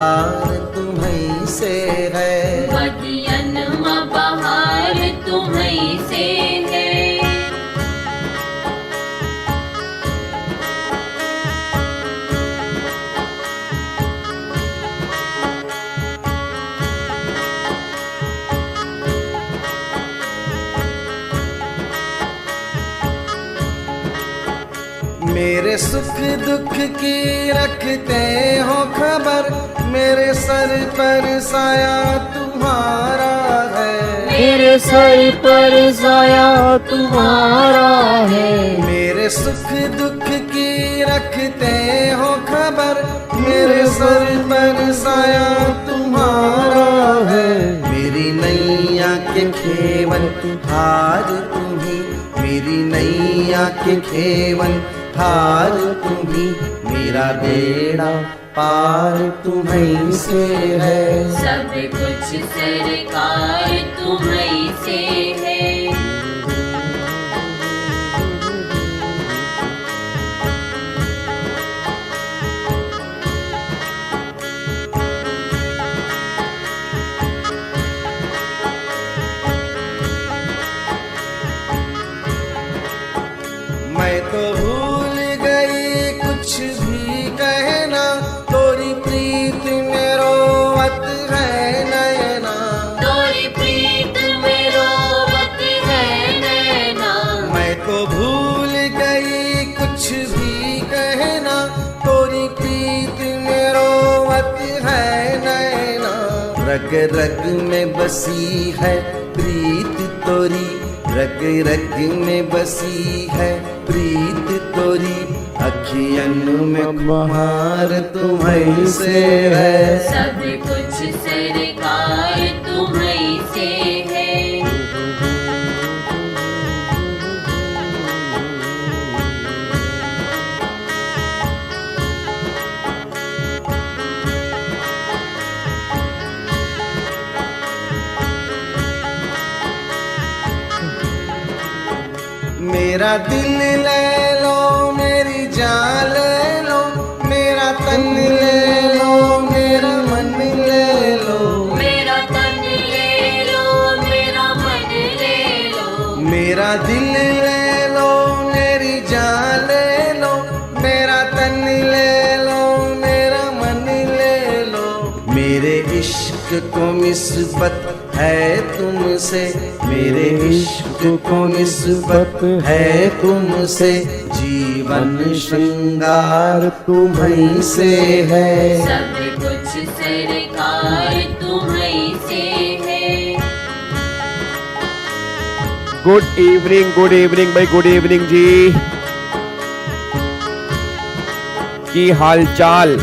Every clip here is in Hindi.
बहार तुम्हीं से है, बगियन में बहार तुम्हीं से है। मेरे सुख दुख की रखते हो खबर, मेरे सर पर साया तुम्हारा है, मेरे सर पर साया तुम्हारा है। मेरे सुख दुख की रखते हो खबर, मेरे सर पर साया तुम्हारा है। मेरी नैया के खेवन हार तुम्ही, मेरी नैया के खेवन हार तुम्ही, मेरा बेड़ा पार तुम्हीं से है, सब कुछ सरकार तुम्हीं से है। मैं तो भूल गई कुछ भी कहना, तोरी प्रीत में रोवत है नैना, तोरी प्रीत में रोवत है नैना। मैं तो भूल गई कुछ भी कहना, तोरी प्रीत में रोवत है नैना। रग रग में बसी है प्रीत तोरी, रग रग में बसी है प्रीत तोरी, अखियन में खुमार तुम्हीं से है, सब कुछ सरकार तुम्हीं से है। मेरा दिल ले लो मेरी जान ले लो, मेरा तन ले लो मेरा मन ले लो, मेरा तन ले लो मेरा मन ले लो। मेरा दिल ले लो मेरी जान ले लो, मेरा तन ले लो मेरा मन ले लो। मेरे इश्क को निस्बत है तुमसे, मेरे इश्क को निस्बत है तुमसे, जीवन श्रृंगार तुम्हीं से है, सब कुछ सरकार तुम्हीं से है। गुड इवनिंग भाई, गुड इवनिंग जी। की हाल चाल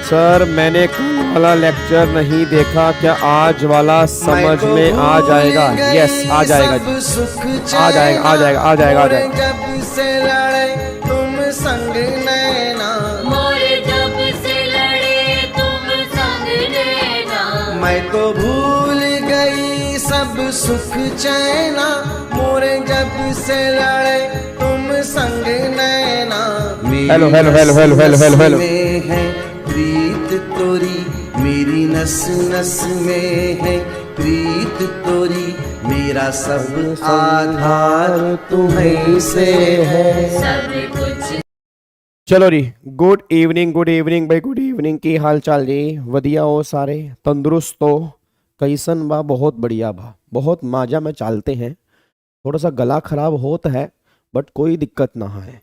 सर? मैंने कल वाला लेक्चर नहीं देखा, क्या आज वाला समझ में आ जाएगा? यस आ जाएगा जी, आ जाएगा आ जाएगा आ जाएगा आ जाएगा। जब से लड़े तुम संग नैना, मोरे जब से लड़े तुम संग नैना। मैं तो भूल गई सब सुख चैना, मोरे जब से लड़े तुम संग नैना। Hello hello hello hello hello hello hello. में है प्रीत तोरी, मेरी नस नस में है प्रीत तोरी, मेरा सब आधार तुम्हीं से है, सब कुछ। चलो जी, गुड इवनिंग भाई, गुड इवनिंग। की हाल चाल जी? वधिया हो सारे? तंदुरुस्त हो? कैसन बा? बहुत बढ़िया बा, बहुत माजा में चालते हैं। थोड़ा सा गला खराब होता है बट कोई दिक्कत ना है।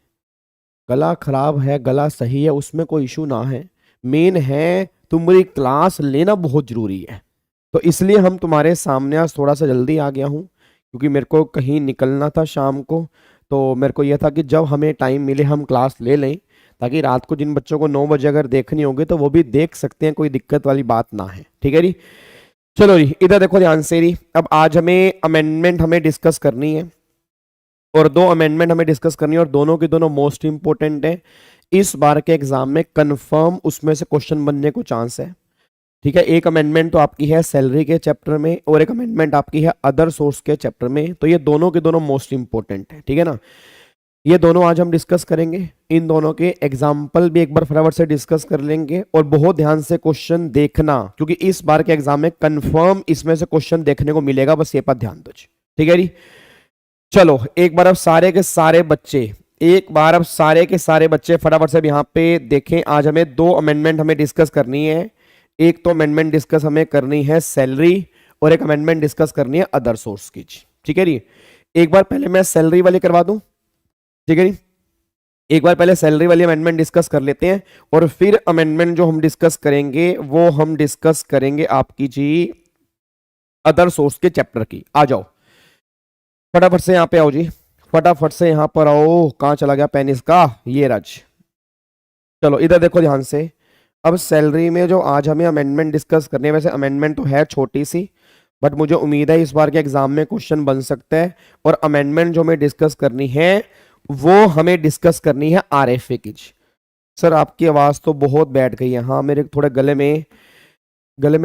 गला खराब है, गला सही है, उसमें कोई इशू ना है। मेन है तुम्हारी क्लास लेना बहुत जरूरी है, तो इसलिए हम तुम्हारे सामने आज थोड़ा सा जल्दी आ गया हूँ, क्योंकि मेरे को कहीं निकलना था शाम को। तो मेरे को यह था कि जब हमें टाइम मिले हम क्लास ले लें, ताकि रात को जिन बच्चों को 9 बजे अगर देखनी होगी तो वो भी देख सकते हैं, कोई दिक्कत वाली बात ना है। ठीक है जी, चलो जी, इधर देखो ध्यान से जी। अब आज हमें अमेंडमेंट हमें डिस्कस करनी है, और 2 अमेंडमेंट हमें डिस्कस करनी है, और दोनों के दोनों मोस्ट इंपोर्टेंट है। इस बार के एग्जाम में कंफर्म उसमें से क्वेश्चन बनने को चांस है। ठीक है, एक अमेंडमेंट तो आपकी है सैलरी के चैप्टर में, और एक अमेंडमेंट आपकी है अदर सोर्स के चैप्टर में। तो ये दोनों के दोनों मोस्ट इंपोर्टेंट है। ठीक है ना, ये दोनों आज हम डिस्कस करेंगे। इन दोनों के एग्जाम्पल भी एक बार फटाफट से डिस्कस कर लेंगे और बहुत ध्यान से क्वेश्चन देखना, क्योंकि इस बार के एग्जाम में कंफर्म इसमें से क्वेश्चन देखने को मिलेगा, बस ये पर ध्यान दो। ठीक है जी, चलो एक बार अब सारे के सारे बच्चे फटाफट से यहाँ पे देखें। आज हमें 2 अमेंडमेंट हमें डिस्कस करनी है। एक तो अमेंडमेंट डिस्कस हमें करनी है सैलरी और एक अमेंडमेंट डिस्कस करनी है अदर सोर्स की। ठीक है जी, एक बार पहले मैं सैलरी वाली करवा दूं। ठीक है जी, एक बार पहले सैलरी वाली अमेंडमेंट डिस्कस कर लेते हैं और फिर अमेंडमेंट जो हम डिस्कस करेंगे वो हम डिस्कस करेंगे आपकी जी अदर सोर्स के चैप्टर की। आ जाओ फटाफट से यहाँ पे आओ जी, फटाफट से यहाँ पर आओ। कहाँ चला गया पेन इसका, ये राज। चलो इधर देखो ध्यान से। अब सैलरी में जो आज हमें अमेंडमेंट डिस्कस करनी है, वैसे अमेंडमेंट तो है छोटी सी, बट मुझे उम्मीद है इस बार के एग्जाम में क्वेश्चन बन सकता है। और अमेंडमेंट जो हमें डिस्कस करनी है वो हमें डिस्कस करनी है आरएफए की। सर आपकी आवाज तो बहुत बैठ गई है। हाँ मेरे थोड़े गले में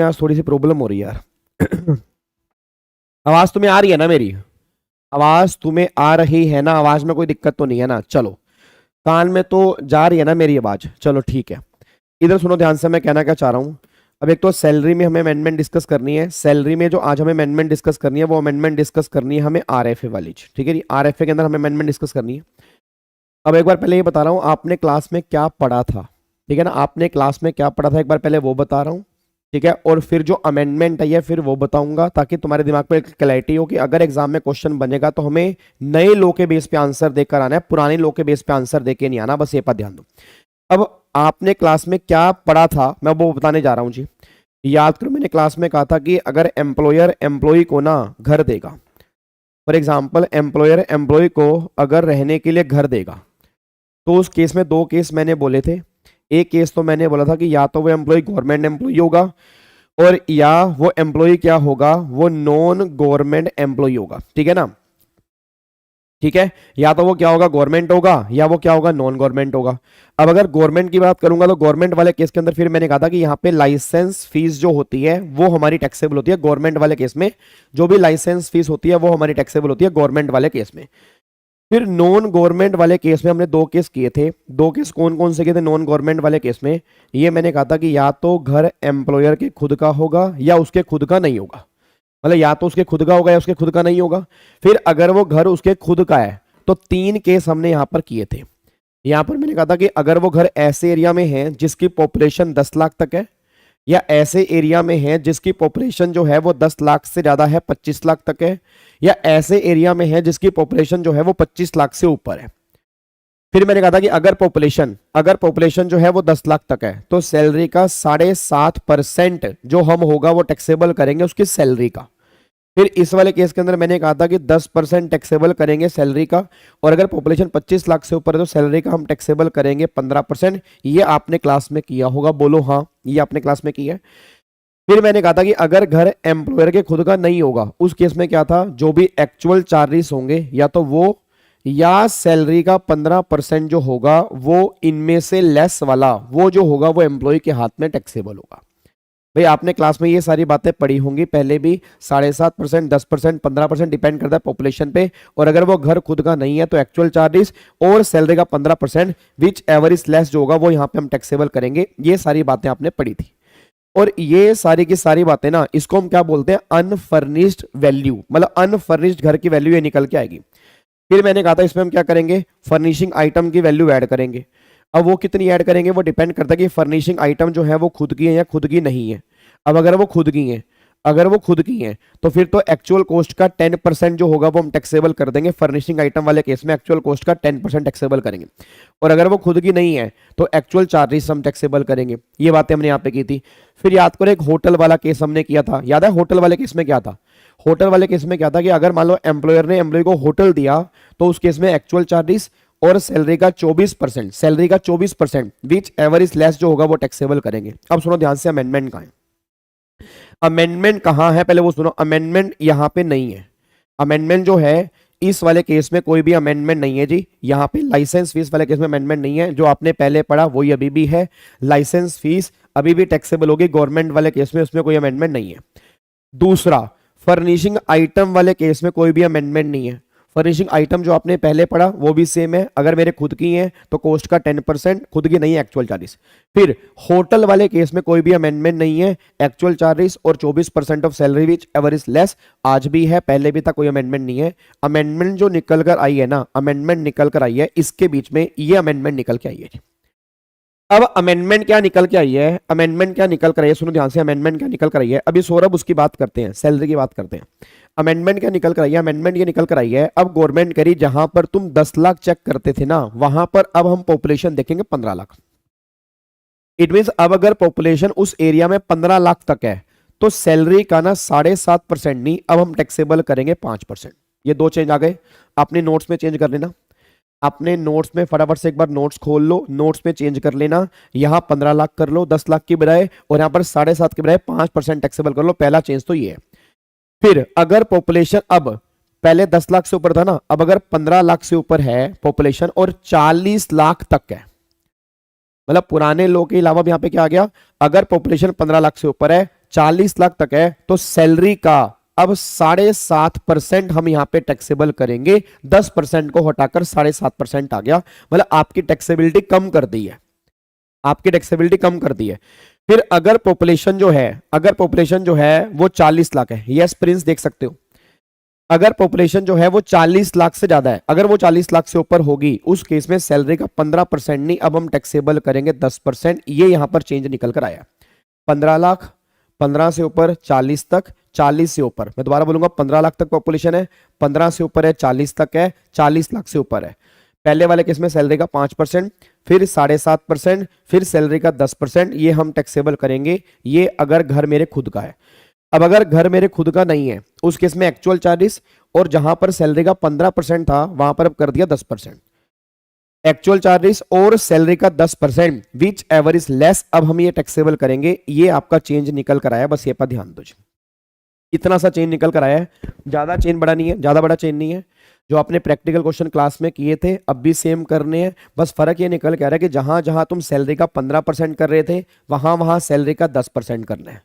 आज थोड़ी सी प्रॉब्लम हो रही है यार। आवाज तुम्हें आ रही है ना मेरी? आवाज तुम्हें आ रही है ना? आवाज में कोई दिक्कत तो नहीं है ना? चलो कान में तो जा रही है ना मेरी आवाज? चलो ठीक है, इधर सुनो ध्यान से मैं कहना क्या चाह रहा हूं। अब एक तो सैलरी में हमें अमेंडमेंट डिस्कस करनी है। सैलरी में जो आज हमें अमेंडमेंट डिस्कस करनी है वो अमेंडमेंट डिस्कस करनी है हमें आरएफए वाली। ठीक है जी, आरएफए के अंदर हमें अमेंडमेंट डिस्कस करनी है। अब एक बार पहले ये बता रहा हूँ आपने क्लास में क्या पढ़ा था। ठीक है ना, आपने क्लास में क्या पढ़ा था एक बार पहले वो बता रहा हूँ। ठीक है, और फिर जो अमेंडमेंट है फिर वो बताऊंगा, ताकि तुम्हारे दिमाग में एक क्लैरिटी हो कि अगर एग्जाम में क्वेश्चन बनेगा तो हमें नए लॉ के बेस पे आंसर देकर आना है, पुराने लॉ के बेस पे आंसर देके नहीं आना। बस ये पर ध्यान दो। अब आपने क्लास में क्या पढ़ा था मैं वो बताने जा रहा हूं जी। याद करो मैंने क्लास में कहा था कि अगर एम्प्लॉयर एम्प्लॉय को ना घर देगा, फॉर एग्जाम्पल एम्प्लॉयर एम्प्लॉय को अगर रहने के लिए घर देगा, तो उस केस में 2 केस मैंने बोले थे। एक केस तो मैंने बोला था कि या तो वो एम्प्लॉय गवर्नमेंट एम्प्लॉय होगा और या वो एम्प्लॉय क्या होगा, वो नॉन गवर्नमेंट एम्प्लॉय होगा। ठीक है ना, ठीक है, या तो वो क्या होगा गवर्नमेंट होगा या वो क्या होगा नॉन गवर्नमेंट होगा। अब अगर गवर्नमेंट की बात करूंगा तो गवर्नमेंट वाले केस के अंदर फिर मैंने कहा था कि यहाँ पे लाइसेंस फीस जो होती है वो हमारी टैक्सेबल होती है। गवर्नमेंट वाले केस में जो भी लाइसेंस फीस होती है वो हमारी टैक्सेबल होती है गवर्नमेंट वाले केस में। फिर नॉन गवर्नमेंट वाले केस में हमने 2 केस किए थे। 2 केस कौन कौन से किए थे नॉन गवर्नमेंट वाले केस में? ये मैंने कहा था कि या तो घर एम्प्लॉयर के खुद का होगा या उसके खुद का नहीं होगा, मतलब या तो उसके खुद का होगा या उसके खुद का नहीं होगा। फिर अगर वो घर उसके खुद का है तो 3 केस हमने यहां पर किए थे। यहां पर मैंने कहा था कि अगर वो घर ऐसे एरिया में है जिसकी पॉपुलेशन 10 लाख तक है, या ऐसे एरिया में है जिसकी पॉपुलेशन जो है वो 10 लाख से ज्यादा है, 25 लाख तक है, या ऐसे एरिया में है जिसकी पॉपुलेशन जो है वो 25 लाख से ऊपर है। फिर मैंने कहा था कि अगर पॉपुलेशन जो है वो 10 लाख तक है तो सैलरी का 7.5% जो हम होगा वो टैक्सेबल करेंगे उसकी सैलरी का। फिर इस वाले केस के अंदर मैंने कहा था कि 10% टैक्सेबल करेंगे सैलरी का, और अगर पॉपुलेशन 25 लाख से ऊपर है तो सैलरी का हम टैक्सेबल करेंगे 15%। ये आपने क्लास में किया होगा, बोलो हाँ, ये आपने क्लास में किया है। फिर मैंने कहा था कि अगर घर एम्प्लॉयर के खुद का नहीं होगा उस केस में क्या था, जो भी एक्चुअल चार्जेस होंगे या तो वो या सैलरी का 15% जो होगा वो इनमें से लेस वाला वो जो होगा वो एम्प्लॉय के हाथ में टैक्सेबल होगा। भाई आपने क्लास में ये सारी बातें पढ़ी होंगी पहले भी। 7.5%, 10%, 15% डिपेंड करता है पॉपुलेशन पे, और अगर वो घर खुद का नहीं है तो एक्चुअल चार्जेस और सैलरी का 15% विच एवर इज लेस जो होगा वो यहाँ पे हम टैक्सेबल करेंगे। ये सारी बातें आपने पढ़ी थी, और ये सारी की सारी बातें ना इसको हम क्या बोलते हैं, अनफर्निश्ड वैल्यू, मतलब अनफर्निश्ड घर की वैल्यू ये निकल के आएगी। फिर मैंने कहा था इसमें हम क्या करेंगे, फर्निशिंग आइटम की वैल्यू ऐड करेंगे। अब वो कितनी ऐड करेंगे वो डिपेंड करता है कि फर्निशिंग आइटम जो है वो खुद की है या खुद की नहीं है। अब अगर वो खुद की है तो फिर तो एक्चुअल कॉस्ट का 10% जो होगा वो हम टैक्सेबल कर देंगे। फर्निशिंग आइटम वाले केस में एक्चुअल कॉस्ट का 10% टैक्सेबल करेंगे, और अगर वो खुद की नहीं है तो एक्चुअल चार्जेस हम टैक्सेबल करेंगे। ये बातें हमने यहाँ पे की थी। फिर याद करो एक होटल वाला केस हमने किया था, याद है होटल वाले केस में क्या था? होटल वाले केस में क्या था कि अगर मान लो एम्प्लॉयर ने एम्प्लॉय को होटल दिया तो उस केस में एक्चुअल चार्जेस और सैलरी का 24% विच एवर इज लेस जो होगा वो टैक्सेबल करेंगे। अब सुनो ध्यान से, अमेंडमेंट कहां है? अमेंडमेंट कहां है पहले वो सुनो। अमेंडमेंट यहां पे नहीं है। अमेंडमेंट जो है इस वाले केस में कोई भी अमेंडमेंट नहीं है जी। यहां पे लाइसेंस फीस वाले केस में अमेंडमेंट नहीं है। जो आपने पहले पढ़ा वही अभी भी है, लाइसेंस फीस अभी भी टैक्सेबल होगी गवर्नमेंट वाले केस में, उसमें कोई अमेंडमेंट नहीं है। दूसरा, फर्निशिंग आइटम वाले केस में कोई भी अमेंडमेंट नहीं है। फर्निशिंग आइटम जो आपने पहले पढ़ा वो भी सेम है, अगर मेरे खुद की है तो कॉस्ट का 10%, खुद की नहीं है एक्चुअल चार्जेस। फिर होटल वाले केस में कोई भी अमेंडमेंट नहीं है, एक्चुअल चार्जेस और 24% of salary which ever is less, आज भी है पहले भी था, कोई अमेंडमेंट नहीं है। अमेंडमेंट जो निकल कर आई है ना, अमेंडमेंट निकल कर आई है इसके बीच में, ये अमेंडमेंट निकल के आई है। अब अमेंडमेंट क्या निकल के आई है, अमेंडमेंट क्या निकल कर आई है, सुनो ध्यान से, अमेंडमेंट क्या निकल कर आई है। अभी सौरभ उसकी बात करते हैं, सैलरी की बात करते हैं। अमेंडमेंट क्या निकल कर आई है, अमेंडमेंट ये निकल कर आई है, अब गवर्नमेंट करी जहां पर तुम 10 लाख चेक करते थे ना, वहां पर अब हम पॉपुलेशन देखेंगे 15 लाख। इट मीन अब अगर पॉपुलेशन उस एरिया में 15 लाख तक है तो सैलरी का ना 7.5% नहीं, अब हम टैक्सेबल करेंगे 5%। ये दो चेंज आ गए, अपने नोट्स में चेंज कर लेना, अपने नोट्स में फटाफट से एक बार नोट्स खोल लो, नोट्स में चेंज कर लेना, यहां 15 लाख कर लो 10 लाख की बजाय, और यहां पर 7.5 की बजाय 5% टैक्सेबल कर लो। पहला चेंज तो ये है। फिर अगर पॉपुलेशन अब पहले 10 लाख से ऊपर था ना, अब अगर 15 लाख से ऊपर है पॉपुलेशन और 40 लाख तक है, मतलब पुराने लोग के अलावा यहां पे क्या आ गया, अगर पॉपुलेशन 15 लाख से ऊपर है 40 लाख तक है तो सैलरी का अब 7.5% हम यहां पे टैक्सेबल करेंगे, 10% को हटाकर 7.5% आ गया, मतलब आपकी टैक्सेबिलिटी कम कर दी है, आपकी टैक्सेबिलिटी कम कर दी है। फिर अगर पॉपुलेशन जो है, अगर पॉपुलेशन जो है वो 40 लाख है, यस प्रिंस देख सकते हो, अगर पॉपुलेशन जो है वो 40 लाख से ज्यादा है, अगर वो 40 लाख से ऊपर होगी उस केस में सैलरी का 15% नहीं, अब हम टैक्सेबल करेंगे 10%। ये यहां पर चेंज निकल कर आया। 15 लाख, 15 से ऊपर 40 तक, 40 से ऊपर, मैं दोबारा बोलूंगा 15 लाख तक पॉपुलेशन है, 15 से ऊपर है 40 तक है, 40 लाख से ऊपर है, पहले वाले केस में सैलरी का 5%, फिर 7.5%, फिर सैलरी का 10%, ये हम टैक्सेबल करेंगे। ये अगर घर मेरे खुद का है। अब अगर घर मेरे खुद का नहीं है उस केस में एक्चुअल चार्जेस, और जहां पर सैलरी का 15% था वहां पर अब कर दिया 10%। एक्चुअल चार्जेस और सैलरी का 10% विच एवर इज लेस, अब हम ये टैक्सेबल करेंगे। ये आपका चेंज निकल कर आया, बस ये पर ध्यान दो। इतना सा चेंज निकल कर आया है, ज्यादा चेंज बड़ा नहीं है, ज्यादा बड़ा चेंज नहीं है। जो आपने प्रैक्टिकल क्वेश्चन क्लास में किए थे अब भी सेम करने हैं, बस फर्क ये निकल के आ रहा है कि जहां जहां तुम सैलरी का 15% कर रहे थे वहां वहां सैलरी का 10% करना है।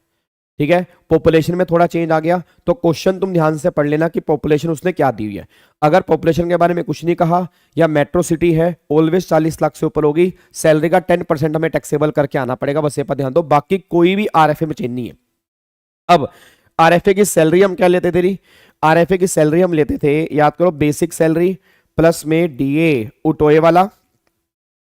ठीक है, पॉपुलेशन में थोड़ा चेंज आ गया, तो क्वेश्चन तुम ध्यान से पढ़ लेना कि पॉपुलेशन उसने क्या दी हुई है। अगर पॉपुलेशन के बारे में कुछ नहीं कहा या मेट्रो सिटी है ऑलवेज 40 लाख से ऊपर होगी, सैलरी का 10% हमें टैक्सेबल करके आना पड़ेगा, बस ये पर ध्यान दो। बाकी कोई भी आरएफए में चेंज नहीं है। अब आरएफए की सैलरी हम क्या लेते थे, आरएफए की सैलरी हम लेते थे, याद करो, बेसिक सैलरी प्लस में डीए उटोए वाला,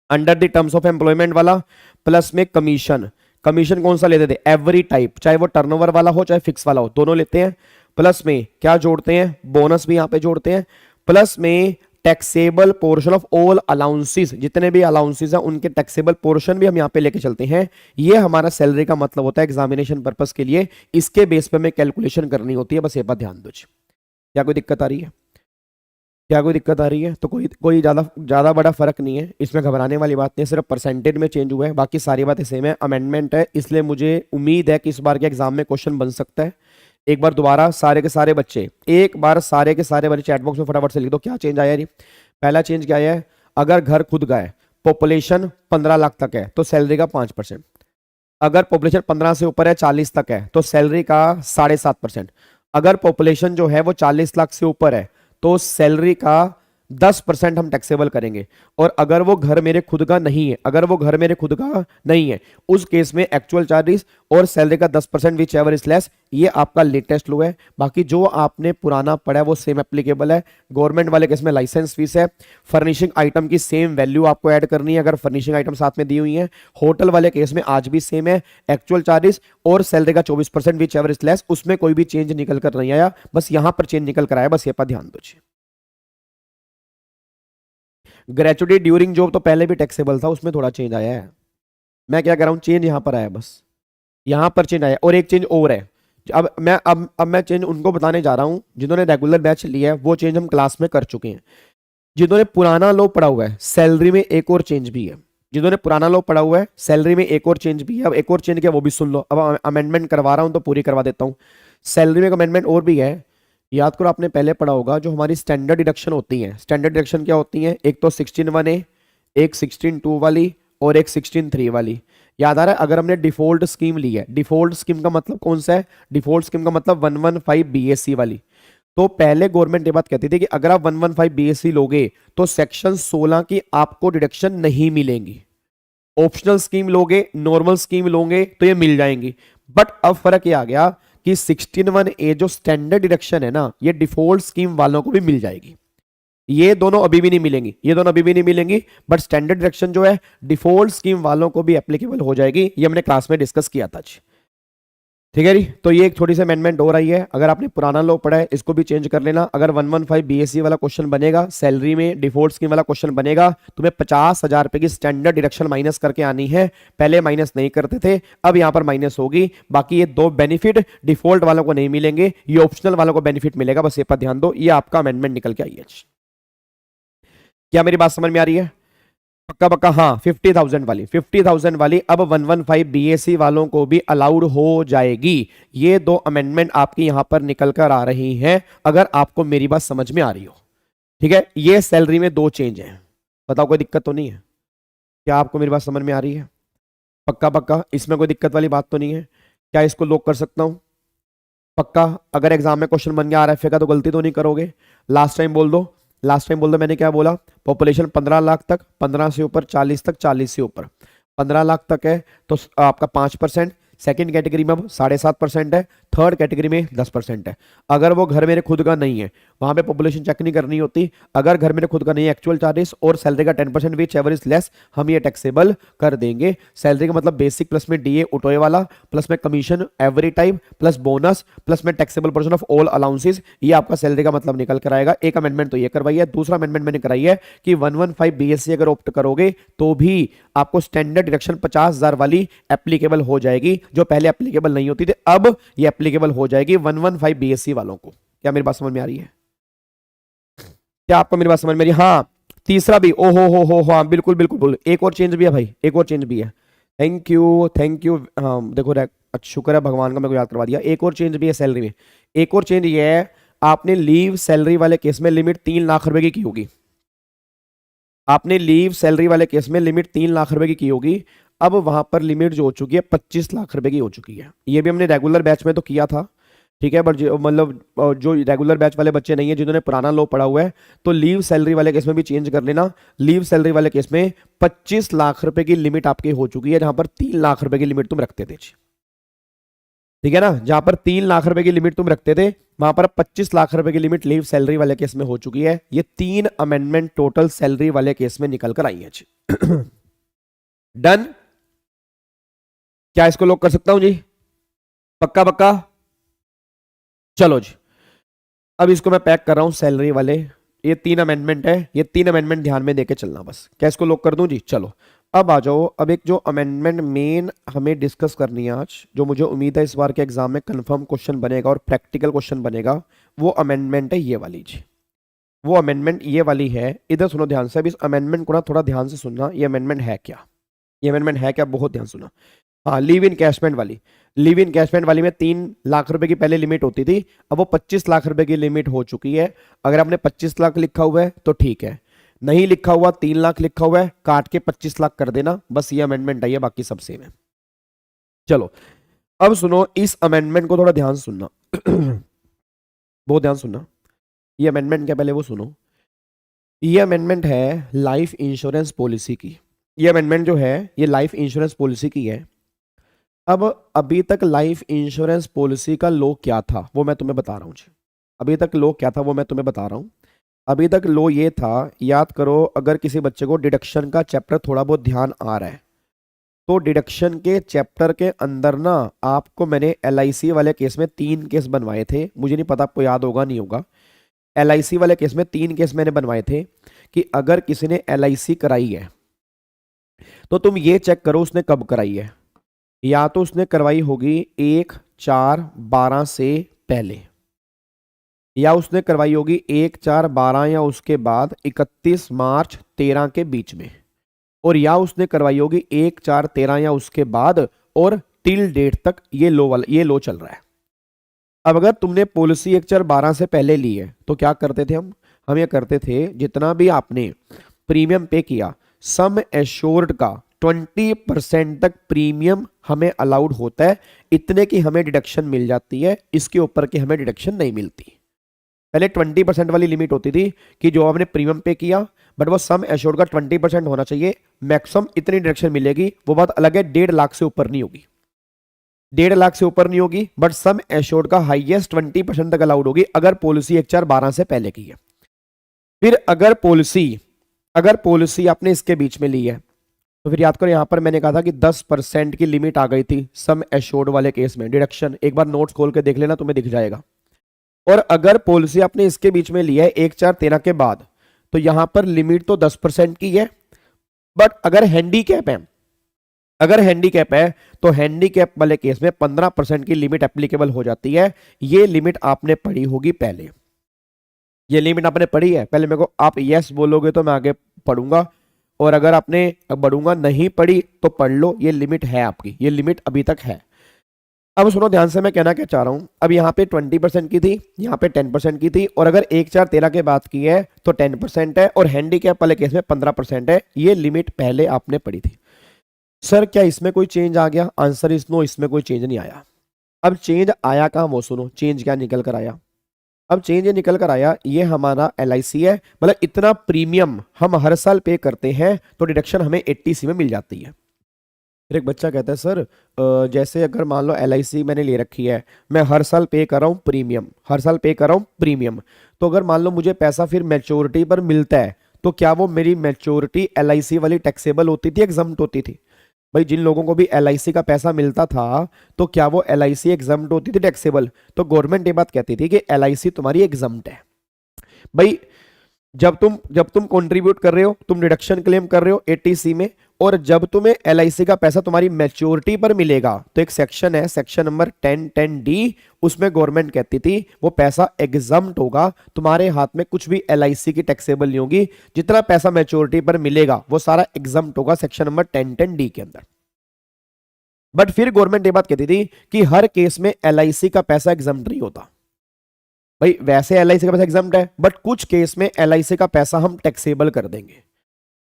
under the terms of employment वाला, प्लस में कमीशन। कमीशन कौन सा लेते थे, एवरी टाइप, चाहे वो टर्नओवर वाला हो चाहे फिक्स वाला हो, दोनों लेते हैं। प्लस में क्या जोड़ते हैं, बोनस भी यहां पे जोड़ते हैं। प्लस में taxable portion of all allowances, जितने भी अलाउंसेस हैं उनके टैक्सेबल पोर्शन भी हम यहां पे लेके चलते हैं। ये हमारा सैलरी का मतलब होता है एग्जामिनेशन पर्पस के लिए, इसके बेस पे हमें कैलकुलेशन करनी होती है, बस ये बात ध्यान दो। क्या कोई दिक्कत आ रही है, क्या कोई दिक्कत आ रही है? तो कोई ज्यादा बड़ा फर्क नहीं है, इसमें घबराने वाली बात नहीं है, सिर्फ परसेंटेज में चेंज हुआ है, बाकी सारी बातें सेम है। अमेंडमेंट है, इसलिए मुझे उम्मीद है कि इस बार के एग्जाम में क्वेश्चन बन सकता है। एक बार दोबारा सारे के सारे बच्चे, एक बार सारे के सारे बच्चे चैट बॉक्स में फटाफट से लिख दो क्या चेंज आया है। पहला चेंज क्या आया है, अगर घर खुद का है, पॉपुलेशन 15 लाख तक है तो सैलरी का 5%, अगर पॉपुलेशन 15 से ऊपर है 40 तक है तो सैलरी का 7.5%, अगर पॉपुलेशन जो है वो 40 लाख से ऊपर है तो सैलरी का 10% हम टैक्सेबल करेंगे। और अगर वो घर मेरे खुद का नहीं है, अगर वो घर मेरे खुद का नहीं है उस केस में एक्चुअल चार्जेस और सैलरी का 10% विच एवर इज लेस, ये आपका लेटेस्ट लो है। बाकी जो आपने पुराना पढ़ा है वो सेम एप्लीकेबल है। गवर्नमेंट वाले केस में लाइसेंस फीस है, फर्निशिंग आइटम की सेम वैल्यू आपको ऐड करनी है अगर फर्निशिंग आइटम साथ में दी हुई है। होटल वाले केस में आज भी सेम है, एक्चुअल चार्जेस और सैलरी का 24% विच एवर इज लेस, उसमें कोई भी चेंज निकल कर नहीं आया, बस यहां पर चेंज निकल कर आया, बस ये पर ध्यान दो। ग्रेचुटी ड्यूरिंग जॉब तो पहले भी टैक्सेबल था, उसमें थोड़ा चेंज आया है। मैं क्या कर रहा हूं, चेंज यहां पर आया, बस यहां पर चेंज आया। और एक चेंज और है, अब मैं चेंज उनको बताने जा रहा हूं जिन्होंने रेगुलर बैच लिया है, वो चेंज हम क्लास में कर चुके हैं। जिन्होंने पुराना लॉ पढ़ा हुआ है सैलरी में एक और चेंज भी है, जिन्होंने पुराना लॉ पढ़ा हुआ है सैलरी में एक और चेंज भी है। अब एक और चेंज क्या वो भी सुन लो, अब अमेंडमेंट करवा रहा हूं तो पूरी करवा देता हूं। सैलरी में अमेंडमेंट और भी है, याद करो आपने पहले पढ़ा होगा जो हमारी स्टैंडर्ड डिडक्शन होती है। स्टैंडर्ड डिडक्शन क्या होती है, एक तो 16(1)(a), एक 16(2) वाली और एक 16(3) वाली। याद आ रहा है, अगर हमने डिफॉल्ट स्कीम ली है, डिफॉल्ट स्कीम का मतलब कौन सा है, डिफॉल्ट स्कीम का मतलब 115 BAC वाली। तो पहले गवर्नमेंट ये बात कहती थी कि अगर आप 115 बीएससी लोगे तो सेक्शन 16 की आपको डिडक्शन नहीं मिलेंगी। ऑप्शनल स्कीम लोगे, नॉर्मल स्कीम लोगे तो ये मिल जाएंगी। बट अब फर्क ये आ गया कि 16(1)(a जो स्टैंडर्ड डिडक्शन है ना, ये डिफॉल्ट स्कीम वालों को भी मिल जाएगी। ये दोनों अभी भी नहीं मिलेंगी, ये दोनों अभी भी नहीं मिलेंगी, बट स्टैंडर्ड डिडक्शन जो है डिफॉल्ट स्कीम वालों को भी एप्लीकेबल हो जाएगी। ये हमने क्लास में डिस्कस किया था जी। ठीक है जी। तो ये एक थोड़ी सी अमेंडमेंट हो रही है। अगर आपने पुराना लॉ पढ़ा है इसको भी चेंज कर लेना। अगर 115 बीएससी वाला क्वेश्चन बनेगा, सैलरी में डिफॉल्ट स्कीम वाला क्वेश्चन बनेगा, तुम्हें 50,000 रुपए की स्टैंडर्ड डिडक्शन माइनस करके आनी है। पहले माइनस नहीं करते थे, अब यहां पर माइनस होगी। बाकी ये दो बेनिफिट डिफॉल्ट वालों को नहीं मिलेंगे, ये ऑप्शनल वालों को बेनिफिट मिलेगा। बस ये पर ध्यान दो, ये आपका अमेंडमेंट निकल के आई है। क्या मेरी बात समझ में आ रही है? पक्का पक्का हाँ। 50,000 वाली अब 115 बीएससी वालों को भी अलाउड हो जाएगी। ये दो अमेंडमेंट आपकी यहां पर निकल कर आ रही हैं, अगर आपको मेरी बात समझ में आ रही हो। ठीक है, ये सैलरी में दो चेंज हैं। बताओ कोई दिक्कत तो नहीं है? क्या आपको मेरी बात समझ में आ रही है? पक्का पक्का, इसमें कोई दिक्कत वाली बात तो नहीं है? क्या इसको लॉक कर सकता हूं? पक्का। अगर एग्जाम में क्वेश्चन बन गया आरएफए का तो गलती तो नहीं करोगे? लास्ट टाइम बोल दो, लास्ट टाइम बोल दो मैंने क्या बोला? पॉपुलेशन 15 लाख तक, 15 से ऊपर 40 तक, 40 से ऊपर 15 लाख तक है तो आपका 5%, सेकंड कैटेगरी में अब 7.5% है, थर्ड कैटेगरी में 10% है। अगर वो घर मेरे खुद का नहीं है, वहां पे पॉपुलेशन चेक नहीं करनी होती। अगर घर मेरे खुद का नहीं है, एक्चुअल चार्जेस और सैलरी का 10% विच एवर इज लेस, हम ये टैक्सेबल कर देंगे। सैलरी का मतलब बेसिक प्लस में डीए उठोए वाला, प्लस में commission every time, plus bonus, plus में taxable portion of all allowances, ये आपका सैलरी का मतलब निकल कर आएगा। एक अमेंडमेंट तो ये करवाई है। दूसरा अमेंडमेंट मैंने कराई है कि 115 बीएससी अगर ऑप्ट करोगे तो भी आपको स्टैंडर्ड डिडक्शन 50,000 वाली एप्लीकेबल हो जाएगी, जो पहले एप्लीकेबल नहीं होती थी, अब ये एप्लीकेबल हो जाएगी 115 बीएससी वालों को। क्या मेरी बात समझ में आ रही है? क्या आपको मेरी बात समझ में आ रही है? हाँ। तीसरा भी, ओ हो हाँ बिल्कुल बिल्कुल बोलो। एक और चेंज भी है भाई, एक और चेंज भी है। Thank you thank you. हाँ देखो, शुक्र है भगवान का मेरे को याद करवा दिया। एक और चेंज भी है सैलरी में। एक और चेंज ये है, आपने लीव सैलरी वाले केस में लिमिट 3 लाख रुपए की होगी। आपने लीव सैलरी वाले केस में लिमिट 3 लाख रुपए की होगी। अब वहां पर लिमिट जो हो चुकी है 25 लाख रुपए की हो चुकी है। ये भी हमने रेगुलर बैच में तो किया था, ठीक है, बट मतलब जो रेगुलर बैच वाले बच्चे नहीं है, जिन्होंने पुराना लॉ पढ़ा हुआ है, तो लीव सैलरी वाले केस में भी चेंज कर लेना। लीव सैलरी वाले केस में 25 लाख रुपए की लिमिट आपकी हो चुकी है, जहां पर 3 लाख रुपए की लिमिट तुम रखते थे। ठीक है ना, जहां पर 3 लाख रुपए की लिमिट तुम रखते थे, वहां पर 25 लाख रुपए की लिमिट लीव सैलरी वाले केस में हो चुकी है। ये 3 अमेंडमेंट टोटल सैलरी वाले केस में निकल कर आई है। डन? क्या इसको लॉक कर सकता हूं जी? पक्का पक्का? चलो जी, अब इसको मैं पैक कर रहा हूं सैलरी वाले। ये 3 अमेंडमेंट है, ये 3 अमेंडमेंट ध्यान में देके चलना बस। क्या इसको लॉक कर दूं जी? चलो अब आ जाओ। अब एक जो अमेंडमेंट मेन हमें डिस्कस करनी है आज, जो मुझे उम्मीद है इस बार के एग्जाम में कंफर्म क्वेश्चन बनेगा और प्रैक्टिकल क्वेश्चन बनेगा, वो अमेंडमेंट है ये वाली जी। वो अमेंडमेंट ये वाली है। इधर सुनो ध्यान से। अब इस अमेंडमेंट को ना थोड़ा ध्यान से सुनना। ये अमेंडमेंट है क्या? ये अमेंडमेंट है क्या? बहुत ध्यान सुना। हाँ, लीव इन कैशमेंट वाली। लीव इन कैशमेंट वाली में 3 लाख रुपए की पहले लिमिट होती थी, अब वो 25 लाख रुपए की लिमिट हो चुकी है। अगर आपने 25 लाख लिखा हुआ है तो ठीक है, नहीं लिखा हुआ 3 लाख लिखा हुआ है, काट के 25 लाख कर देना। बस ये अमेंडमेंट है, बाकी सब सेम है। चलो अब सुनो, इस अमेंडमेंट को थोड़ा ध्यान सुनना। बहुत ध्यान सुनना। ये अमेंडमेंट क्या, पहले वो सुनो। ये अमेंडमेंट है लाइफ इंश्योरेंस पॉलिसी की। ये अमेंडमेंट जो है ये लाइफ इंश्योरेंस पॉलिसी की है। अब अभी तक लाइफ इंश्योरेंस पॉलिसी का लॉ क्या था वो मैं तुम्हें बता रहा हूँ जी। अभी तक लॉ क्या था वो मैं तुम्हें बता रहा हूँ। अभी तक लॉ ये था, याद करो, अगर किसी बच्चे को डिडक्शन का चैप्टर थोड़ा बहुत ध्यान आ रहा है तो डिडक्शन के चैप्टर के अंदर ना आपको मैंने LIC वाले केस में 3 केस बनवाए थे। मुझे नहीं पता आपको याद होगा नहीं होगा। LIC वाले केस में 3 केस मैंने बनवाए थे कि अगर किसी ने LIC कराई है तो तुम ये चेक करो उसने कब कराई है। या तो उसने करवाई होगी 1/4/12 से पहले, या उसने करवाई होगी 1/4/12 या उसके बाद 31 मार्च 13 के बीच में, और या उसने करवाई होगी 1/4/13 या उसके बाद, और टिल डेट तक ये लो चल रहा है। अब अगर तुमने पॉलिसी 1/4/12 से पहले ली है तो क्या करते थे हम ये करते थे, जितना भी आपने प्रीमियम पे किया सम एश्योर्ड का 20% तक प्रीमियम हमें अलाउड होता है। इतने की हमें डिडक्शन मिल जाती है, इसके ऊपर की हमें डिडक्शन नहीं मिलती। पहले 20% वाली लिमिट होती थी कि जो आपने प्रीमियम पे किया, बट वो सम एश्योर्ड का 20% होना चाहिए, मैक्सिमम इतनी डिडक्शन मिलेगी, वो बात अलग है, 1.5 लाख से ऊपर नहीं होगी, 1.5 लाख से ऊपर नहीं होगी, बट सम एश्योर्ड का हाईएस्ट 20% तक अलाउड होगी अगर पॉलिसी 1412 से पहले की है। फिर अगर पॉलिसी आपने इसके बीच में ली है तो फिर याद करो यहां पर मैंने कहा था कि 10% की लिमिट आ गई थी सम एश्योर्ड वाले केस में, डिडक्शन एक बार नोट्स खोल के देख लेना, तुम्हें दिख जाएगा। और अगर पॉलिसी आपने इसके बीच में ली है 1413 के बाद, तो यहां पर लिमिट तो 10% की है, बट अगर हैंडीकैप है तो हैंडीकैप वाले केस में 15% की लिमिट एप्लीकेबल हो जाती है। ये लिमिट आपने पढ़ी होगी पहले, ये लिमिट आपने पढ़ी है पहले, मेरे को आप यस बोलोगे तो मैं आगे पढ़ूंगा, और अगर आपने बढ़ूंगा नहीं पढ़ी तो पढ़ लो, ये लिमिट है आपकी, ये लिमिट अभी तक है। अब सुनो ध्यान से मैं कहना क्या चाह रहा हूं, अब यहाँ पे 20% की थी, यहाँ पे 10% की थी, और अगर 1413 के बाद की है तो 10% है, और हैंडीकैप वाले केस में 15% है। ये लिमिट पहले आपने पढ़ी थी। सर क्या इसमें कोई चेंज आ गया? आंसर इज नो, इसमें कोई चेंज नहीं आया। अब चेंज आया कहाँ, वो सुनो, चेंज क्या निकल कर आया। अब चेंज ये निकल कर आया, ये हमारा LIC है, मतलब इतना प्रीमियम हम हर साल पे करते हैं तो डिडक्शन हमें 80C में मिल जाती है। फिर एक बच्चा कहता है सर जैसे अगर मान लो LIC मैंने ले रखी है, मैं हर साल पे कर रहा हूँ प्रीमियम, हर साल पे कर रहा हूँ प्रीमियम, तो अगर मान लो मुझे पैसा फिर मैच्योरिटी पर मिलता है तो क्या वो मेरी मैच्योरिटी LIC वाली टैक्सेबल होती थी, एग्जम्प्ट होती थी? भाई जिन लोगों को भी LIC का पैसा मिलता था तो क्या वो LIC एग्जम्प्ट होती थी, टैक्सेबल? तो गवर्नमेंट ये बात कहती थी कि LIC तुम्हारी एग्जम्प्ट है। भाई जब तुम कंट्रीब्यूट कर रहे हो, तुम डिडक्शन क्लेम कर रहे हो 80C में, और जब तुम्हें LIC का पैसा तुम्हारी मैच्योरिटी पर मिलेगा तो एक सेक्शन है, सेक्शन नंबर 10(10)D, उसमें गवर्नमेंट कहती थी वो पैसा एग्जम्प्ट होगा, तुम्हारे हाथ में कुछ भी LIC की टैक्सेबल नहीं होगी, जितना पैसा मैच्योरिटी पर मिलेगा वो सारा एग्जम्प्ट होगा सेक्शन नंबर 10(10)D के अंदर। बट फिर गवर्नमेंट ये बात कहती थी कि हर केस में LIC का पैसा एग्जम्प्ट नहीं होता। भाई वैसे LIC का पैसा एग्जम्प्ट है, बट कुछ केस में LIC का पैसा हम टैक्सेबल कर देंगे।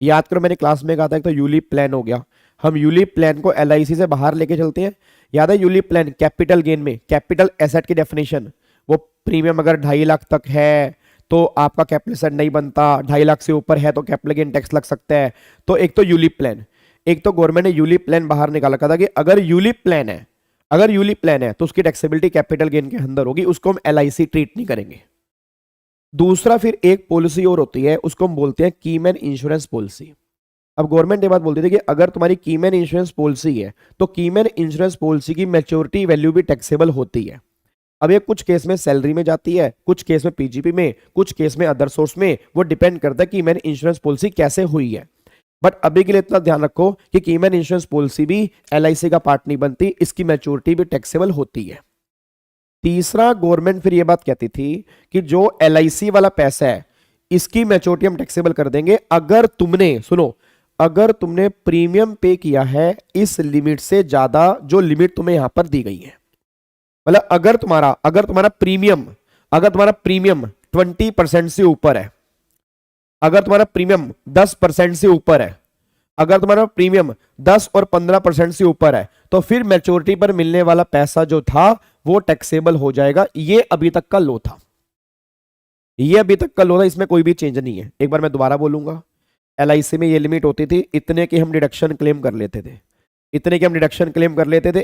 याद करो मैंने क्लास में कहा था, एक तो यूलिप प्लान हो गया, हम यूलिप प्लान को LIC से बाहर लेके चलते हैं। याद है यूलिप प्लान कैपिटल गेन में, कैपिटल एसेट की डेफिनेशन, वो प्रीमियम अगर 2.5 लाख तक है तो आपका कैपिटल एसेट नहीं बनता, 2.5 लाख से ऊपर है तो कैपिटल गेन टैक्स लग सकता है। तो एक तो यूलिप प्लान, एक तो गवर्नमेंट ने यूलिप प्लान बाहर निकाला था कि अगर यूलिप प्लान है तो उसकी टैक्सेबिलिटी कैपिटल गेन के अंदर होगी, उसको हम LIC ट्रीट नहीं करेंगे। दूसरा फिर एक पॉलिसी और होती है, उसको हम बोलते हैं कीमैन इंश्योरेंस पॉलिसी। अब गवर्नमेंट ये बात बोलती थी कि अगर तुम्हारी कीमैन इंश्योरेंस पॉलिसी है तो कीमैन इंश्योरेंस पॉलिसी की मैच्योरिटी वैल्यू भी टैक्सेबल होती है। अब ये कुछ केस में सैलरी में जाती है, कुछ केस में PGP में, कुछ केस में अदर सोर्स में, वो डिपेंड करता है कि कीमैन इंश्योरेंस पॉलिसी कैसे हुई है। बट अभी के लिए इतना ध्यान रखो कि कीमैन इंश्योरेंस पॉलिसी भी LIC का पार्ट नहीं बनती, इसकी मैच्योरिटी भी टैक्सेबल होती है। तीसरा गवर्नमेंट फिर ये बात कहती थी कि जो LIC वाला पैसा है इसकी मैच्योरिटी हम टैक्सेबल कर देंगे अगर तुमने, सुनो, अगर तुमने प्रीमियम पे किया है इस लिमिट से ज्यादा जो लिमिट तुम्हें यहां पर दी गई है। मतलब अगर तुम्हारा प्रीमियम 20% से ऊपर है, अगर तुम्हारा प्रीमियम 10% से ऊपर है, अगर तुम्हारा प्रीमियम 10 और 15% से ऊपर है, तो फिर मैच्योरिटी पर मिलने वाला पैसा जो था वो टैक्सेबल हो जाएगा। ये अभी तक का लो था, इसमें कोई भी चेंज नहीं है। एक बार मैं दोबारा बोलूंगा, LIC में ये लिमिट होती थी इतने की हम डिडक्शन क्लेम कर लेते थे,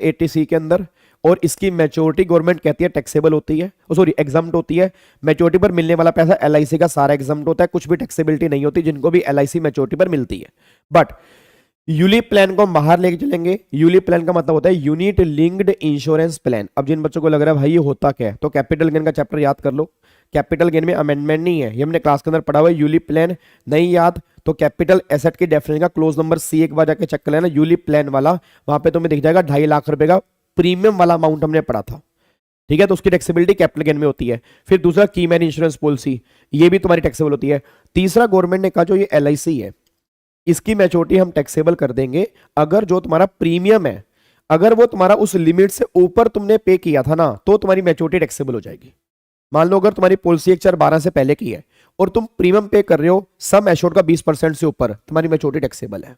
80C के अंदर, और इसकी मैच्योरिटी गवर्नमेंट कहती है टैक्सेबल होती है, सॉरी एग्जम्प्ट होती है। मैच्योरिटी पर मिलने वाला पैसा LIC का सारा एग्जम्प्ट होता है, कुछ भी टैक्सेबिलिटी नहीं होती जिनको भी LIC मैच्योरिटी पर मिलती है। बट यूलिप प्लान को हम बाहर लेके चलेंगे। यूलिप प्लान का मतलब होता है यूनिट लिंक्ड इंश्योरेंस प्लान। अब जिन बच्चों को लग रहा है भाई ये होता क्या है, तो कैपिटल गेन का चैप्टर याद कर लो। कैपिटल गेन में अमेंडमेंट नहीं है, ये हमने क्लास के अंदर पढ़ा हुआ है। यूलिप प्लान नहीं याद तो कैपिटल एसेट की डेफिनेशन का क्लोज नंबर C एक बार जाके चेक कर लेना, यूलिप प्लान वाला, वहां पे तुम्हें दिख जाएगा 2.5 लाख रुपए का प्रीमियम वाला अमाउंट हमने पढ़ा था, ठीक है। तो उसकी टैक्सेबिलिटी कैपिटल गेन में होती है। फिर दूसरा कीमैन इंश्योरेंस पॉलिसी, ये भी तुम्हारी टैक्सेबल होती है। तीसरा गवर्नमेंट ने कहा जो ये LIC है इसकी मैच्योरिटी हम टैक्सेबल कर देंगे अगर जो तुम्हारा प्रीमियम है, अगर वो तुम्हारा उस लिमिट से ऊपर तुमने पे किया था ना, तो तुम्हारी मैच्योरिटी टैक्सेबल हो जाएगी। मान लो अगर तुम्हारी पॉलिसी 1412 से पहले की है और तुम प्रीमियम पे कर रहे हो सम एश्योर्ड का 20% से ऊपर, तुम्हारी मैच्योरिटी टैक्सेबल है।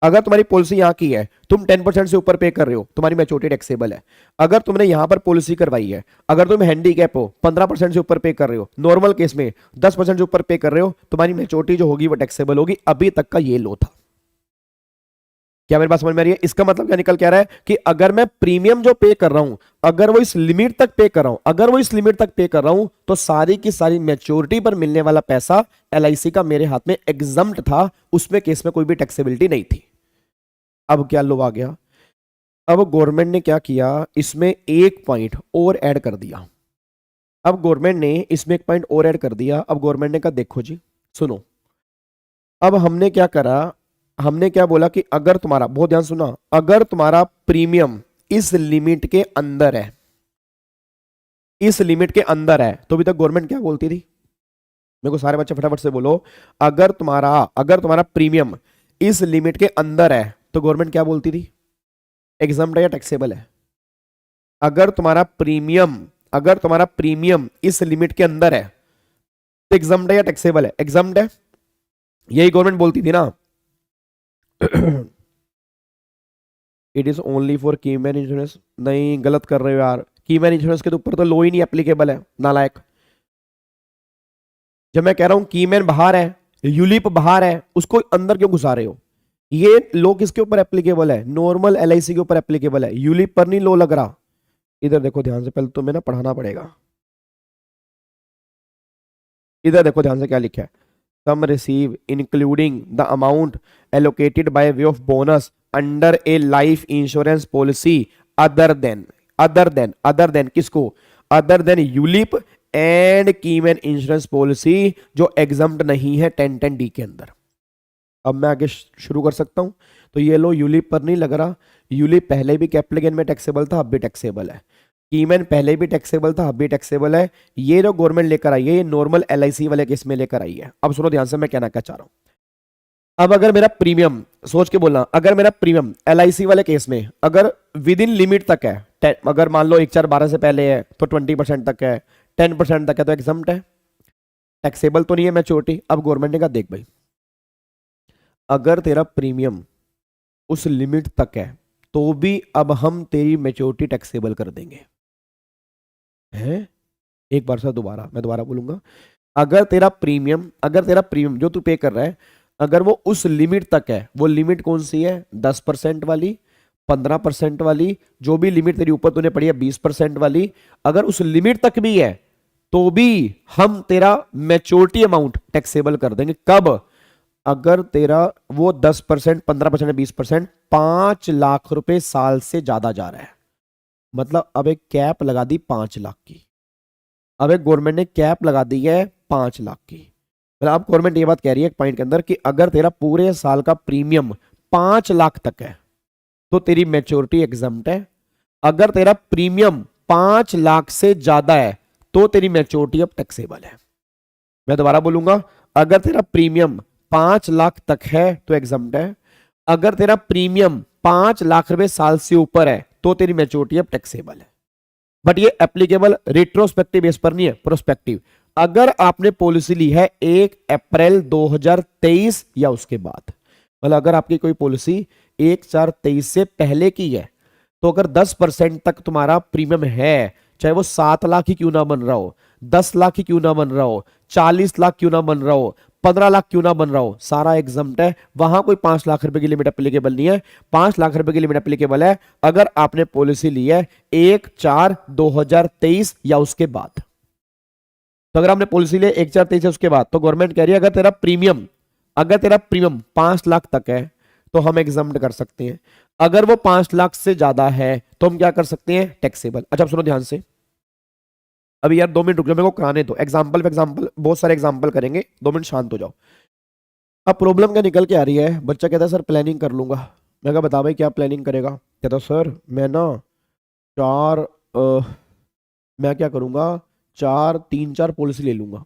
अगर तुम्हारी पॉलिसी यहाँ की है, तुम 10% से ऊपर पे कर रहे हो, तुम्हारी मैच्योरिटी टैक्सेबल है। अगर तुमने यहां पर पॉलिसी करवाई है, अगर तुम हैंडीकैप हो, 15% से ऊपर पे कर रहे हो, नॉर्मल केस में 10% से ऊपर पे कर रहे हो, तुम्हारी मैच्योरिटी जो होगी वो टैक्सेबल होगी। अभी तक का ये लो था। क्या मेरी बात समझ में आ रही है? इसका मतलब क्या निकल के आ रहा है कि अगर मैं प्रीमियम जो पे कर रहा हूं, अगर वो इस लिमिट तक पे कर रहा हूं, अगर वो इस लिमिट तक पे कर रहा हूं, तो सारी की सारी मैच्योरिटी पर मिलने वाला पैसा एलआईसी का मेरे हाथ में एग्जम्प्ट था, उसमें केस में कोई भी टैक्सेबिलिटी नहीं थी। अब क्या लो आ गया? अब गवर्नमेंट ने क्या किया, इसमें एक पॉइंट और ऐड कर दिया। अब गवर्नमेंट ने इसमें एक पॉइंट और ऐड कर दिया। अब गवर्नमेंट ने कहा देखो जी सुनो, अब हमने क्या करा, हमने क्या बोला कि अगर तुम्हारा, बहुत ध्यान सुना, अगर तुम्हारा प्रीमियम इस लिमिट के अंदर है, इस लिमिट के अंदर है, तो अभी तक गवर्नमेंट क्या बोलती थी? मेरे को सारे बच्चे फटाफट से बोलो, अगर तुम्हारा प्रीमियम इस लिमिट के अंदर है तो गवर्नमेंट क्या बोलती थी? एग्जम्प्ट है या टैक्सेबल है? अगर तुम्हारा प्रीमियम इस लिमिट के अंदर है तो एग्जम्प्ट है या टैक्सेबल है? एग्जम्प्ट है, यही गवर्नमेंट बोलती थी ना। It is only for keyman insurance. नहीं, गलत कर रहे हो यार, कीमैन इंश्योरेंस के तो ऊपर तो लो ही नहीं एप्लीकेबल है, नालायक। जब मैं कह रहा हूं कीमैन बाहर है, यूलिप बाहर है, उसको अंदर क्यों घुसा रहे हो? ये लो किसके ऊपर एप्लीकेबल है? नॉर्मल एलआईसी के ऊपर एप्लीकेबल है, यूलिप पर नहीं लो लग रहा। इधर देखो ध्यान से, पहले तुम्हें ना पढ़ाना पड़ेगा। इधर देखो ध्यान से क्या लिखा है, sum receive including the amount allocated by way of bonus under a life insurance policy other than किसको? Other than ULIP and keyman insurance policy जो एग्जम्प्ट नहीं है 1010D के अंदर। अब मैं आगे शुरू कर सकता हूं। तो ये लो, यूलिप पर नहीं लग रहा, यूलिप पहले भी कैपिटल गेन में टैक्सेबल था, अब भी टैक्सेबल है। कीमैन पहले भी टैक्सेबल था, अब भी टैक्सेबल है। ये जो गवर्नमेंट लेकर आई है, ये नॉर्मल एलआईसी वाले केस में लेकर आई है। अब सुनो ध्यान से मैं कहना क्या चाह रहा हूं। अब अगर मेरा प्रीमियम, सोच के बोलना, अगर मेरा प्रीमियम एलआईसी वाले केस में अगर विद इन लिमिट तक है, अगर मान लो 1/4/12 से पहले है तो 20% तक है, 10% तक है तो एग्जम्प्ट है, टैक्सेबल तो नहीं है मैच्योरिटी। अब गवर्नमेंट ने कहा देख भाई, अगर तेरा प्रीमियम उस लिमिट तक है तो भी अब हम तेरी मैच्योरिटी टैक्सेबल कर देंगे। हैं? एक बार से दोबारा, मैं दोबारा बोलूंगा, अगर तेरा प्रीमियम जो तू पे कर रहा है, अगर वो उस लिमिट तक है, वो लिमिट कौन सी है? 10% वाली, 15% वाली, जो भी लिमिट तेरी ऊपर तूने पढ़ी है 20% वाली, अगर उस लिमिट तक भी है तो भी हम तेरा मैच्योरिटी अमाउंट टैक्सेबल कर देंगे। कब? अगर तेरा वो 10%, 15% या 20% 5 लाख रुपए साल से ज्यादा जा रहा है। मतलब अब एक कैप लगा दी 5 लाख की, अब एक गवर्नमेंट ने कैप लगा दी है 5 लाख की। मतलब अब गवर्नमेंट ये बात कह रही है एक पॉइंट के अंदर कि अगर तेरा पूरे साल का प्रीमियम 5 लाख तक है तो तेरी मैच्योरिटी एग्जम्प्ट है। अगर तेरा प्रीमियम 5 लाख से ज्यादा है तो तेरी मैच्योरिटी अब टैक्सेबल है। मैं दोबारा बोलूंगा, अगर तेरा प्रीमियम 5 लाख तक है तो एग्जम्प्ट है। अगर तेरा प्रीमियम 5 लाख रुपए साल से ऊपर है तो तेरी मैच्योरिटी अब टैक्सेबल है। बट ये एप्लीकेबल रेट्रोस्पेक्टिव बेस पर नहीं है, प्रोस्पेक्टिव। अगर आपने पॉलिसी ली है 1 अप्रैल 2023 या उसके बाद, मतलब अगर आपकी कोई पॉलिसी 1/4/23 से पहले की है, तो अगर 10% तक तुम्हारा प्रीमियम है, चाहे वो 7 लाख ही क्यों ना बन रहा हो, 10 लाख ही क्यों ना बन रहा हो, 40 लाख क्यों ना बन रहा हो, 15 लाख क्यों ना बन रहा हो, सारा एग्जम्प्ट है। वहां कोई 5 लाख रुपए की लिमिट एप्लीकेबल नहीं है। 5 लाख रुपए की लिमिट एप्लीकेबल है अगर आपने पॉलिसी ली है 1/4/2023 या उसके बाद। तो अगर आपने पॉलिसी ली 1/4/23 उसके बाद, तो गवर्नमेंट कह रही है अगर तेरा प्रीमियम 5 लाख तक है तो हम एग्जम्प्ट कर सकते हैं। अगर वो 5 लाख से ज्यादा है तो हम क्या कर सकते हैं? टैक्सेबल। अच्छा सुनो ध्यान से, अभी यार 2 मिनट रुक जाओ, मेरे को कराने दो। एग्जाम्पल पे एग्जाम्पल, बहुत सारे एग्जाम्पल करेंगे, 2 मिनट शांत हो जाओ। अब प्रॉब्लम क्या निकल के आ रही है, बच्चा कहता है सर प्लानिंग कर लूंगा। मैं कहा बता भाई क्या प्लानिंग करेगा? कहता सर मैं ना मैं क्या करूंगा, 3-4 पॉलिसी ले लूंगा।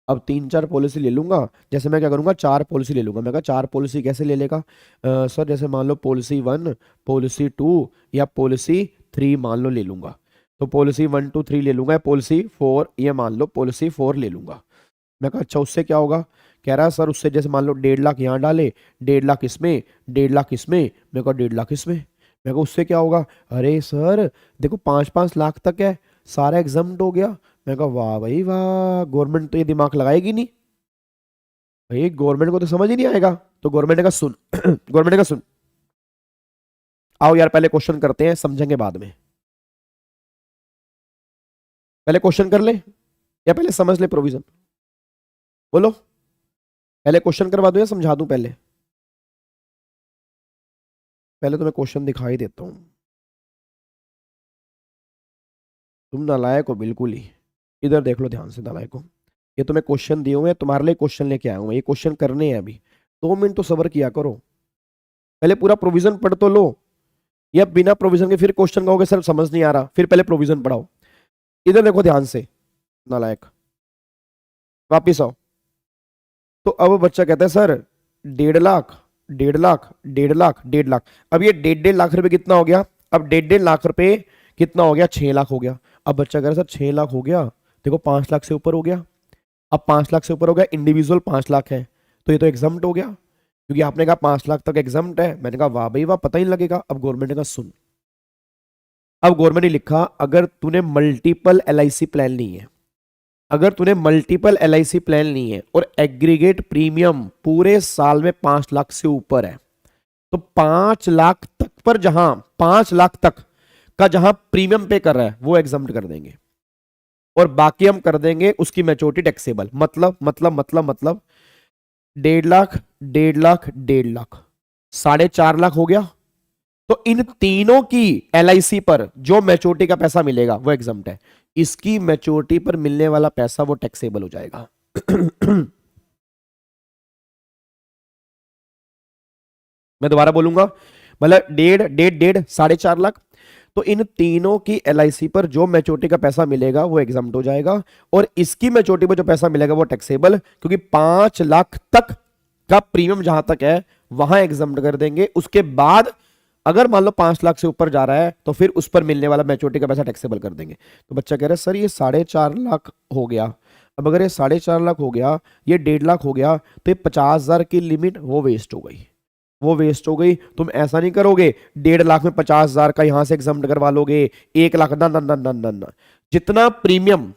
अब 3-4 पॉलिसी ले लूंगा, जैसे मैं क्या करूंगा 4 पॉलिसी ले लूंगा। मैं कहा 4 पॉलिसी कैसे ले लेगा? सर जैसे मान लो पॉलिसी 1, पॉलिसी 2 या पॉलिसी 3 मान लो ले लूंगा। तो पॉलिसी 1, 2, 3 ले लूंगा, या पॉलिसी 4, ये मान लो पॉलिसी 4 ले लूंगा। मैं कहा अच्छा उससे क्या होगा? कह रहा सर उससे जैसे मान लो 1.5 लाख यहाँ डाले, 1.5 लाख इसमें, 1.5 लाख इसमें, मेरे को 1.5 लाख इसमें, मेरे को उससे क्या होगा? अरे सर देखो 5-5 लाख तक है, सारा एग्जाम्प्ट हो गया। मैं कहा वाह भाई वाह, गवर्नमेंट तो ये दिमाग लगाएगी नहीं भाई, गवर्नमेंट को तो समझ ही नहीं आएगा। तो गवर्नमेंट का सुन गवर्नमेंट का सुन, आओ यार पहले क्वेश्चन करते हैं, समझेंगे बाद में। पहले क्वेश्चन कर ले या पहले समझ ले प्रोविजन? बोलो, पहले क्वेश्चन करवा दूं या समझा दूं? पहले पहले तो मैं क्वेश्चन दिखाई देता हूं। तुम नालायक हो बिल्कुल ही, इधर देख लो ध्यान से नालायक हो। ये तुम्हें क्वेश्चन दिए हुए हैं, तुम्हारे लिए क्वेश्चन लेके आया हूं, ये क्वेश्चन करने हैं अभी। 2 मिनट तो सब्र किया करो, पहले पूरा प्रोविजन पढ़ तो लो। या बिना प्रोविजन के फिर क्वेश्चन कहोगे सर समझ नहीं आ रहा, फिर पहले प्रोविजन पढ़ाओ। इधर देखो ध्यान से नालायक, वापिस आओ। तो अब बच्चा कहता है सर 1.5 लाख, 1.5 लाख, 1.5 लाख, 1.5 लाख। अब ये 1.5 लाख रुपए कितना हो गया? अब 1.5 लाख रुपए कितना हो गया? 6 लाख हो गया। अब बच्चा कह रहा है सर 6 लाख हो गया, देखो 5 लाख से ऊपर हो गया। अब 5 लाख से ऊपर हो गया, इंडिविजुअल 5 लाख है, तो ये तो एग्जाम्प्ट हो गया, क्योंकि आपने कहा 5 लाख तक एग्जाम्प्ट है। मैंने कहा वाह भाई वाह, पता ही नहीं लगेगा। अब गवर्नमेंट का सुन, अब गवर्नमेंट ने लिखा अगर तूने मल्टीपल LIC प्लान नहीं है, अगर तूने मल्टीपल LIC प्लान नहीं है और एग्रीगेट प्रीमियम पूरे साल में 5 लाख से ऊपर है, तो 5 लाख तक पर जहां 5 लाख तक का जहां प्रीमियम पे कर रहा है वो एग्जाम्प्ट कर देंगे, और बाकी हम कर देंगे उसकी मैच्योरिटी टैक्सेबल। मतलब 1.5 लाख, 1.5 लाख, 1.5 लाख, 4.5 लाख हो गया। तो इन तीनों की LIC पर जो मैच्योरिटी का पैसा मिलेगा वो एग्जाम्प्ट है, इसकी मैच्योरिटी पर मिलने वाला पैसा वो टैक्सेबल हो जाएगा। मैं दोबारा बोलूंगा, मतलब 1.5, 4.5 लाख। तो इन तीनों की LIC पर जो मैच्योरिटी का पैसा मिलेगा वो एग्जाम्प्ट हो जाएगा, और इसकी मैच्योरिटी पर जो पैसा मिलेगा वो टैक्सेबल, क्योंकि 5 लाख तक का प्रीमियम जहां तक है वहां एग्जाम्प्ट कर देंगे। उसके बाद अगर मान लो 5 लाख से ऊपर जा रहा है तो फिर उस पर मिलने वाला मैच्योरिटी का पैसा टैक्सेबल कर देंगे। तो बच्चा कह रहा है सर ये 4.5 लाख हो गया, अब अगर ये 4.5 लाख हो गया, ये 1.5 लाख हो गया, तो ये 50,000 की लिमिट वो वेस्ट हो गई, वो वेस्ट हो गई। तुम ऐसा नहीं करोगे 1.5 लाख में 50,000 का यहां से एग्जाम्प्ट करवा लोगे, 1 लाख, ना ना ना ना ना ना। जितना प्रीमियम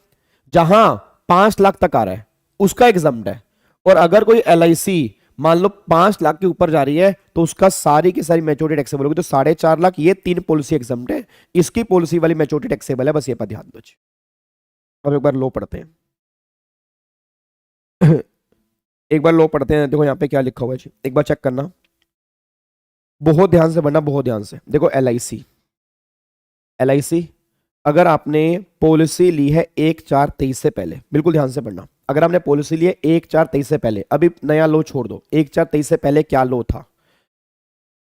जहां 5 लाख तक आ रहा है उसका एग्जाम्प्ट है, और अगर कोई LIC मान लो 5 लाख के ऊपर जा रही है तो उसका सारी की सारी मैच्योरिटी टैक्सेबल होगी। तो 4.5 लाख ये 3 पॉलिसी एग्जाम्प्ट है, इसकी पॉलिसी वाली मैच्योरिटी टैक्सेबल है, बस ये पर ध्यान दो। अब एक बार लो पढ़ते हैं एक बार लो पढ़ते हैं। देखो यहाँ पे क्या लिखा हुआ है, एक बार चेक करना, बहुत ध्यान से पढ़ना, बहुत ध्यान से। देखो LIC अगर आपने पॉलिसी ली है 1/4/23 से पहले, बिल्कुल ध्यान से पढ़ना, अगर आपने पॉलिसी ली है 1/4/23 से पहले, अभी नया लो छोड़ दो, 1/4/23 से पहले क्या लो था?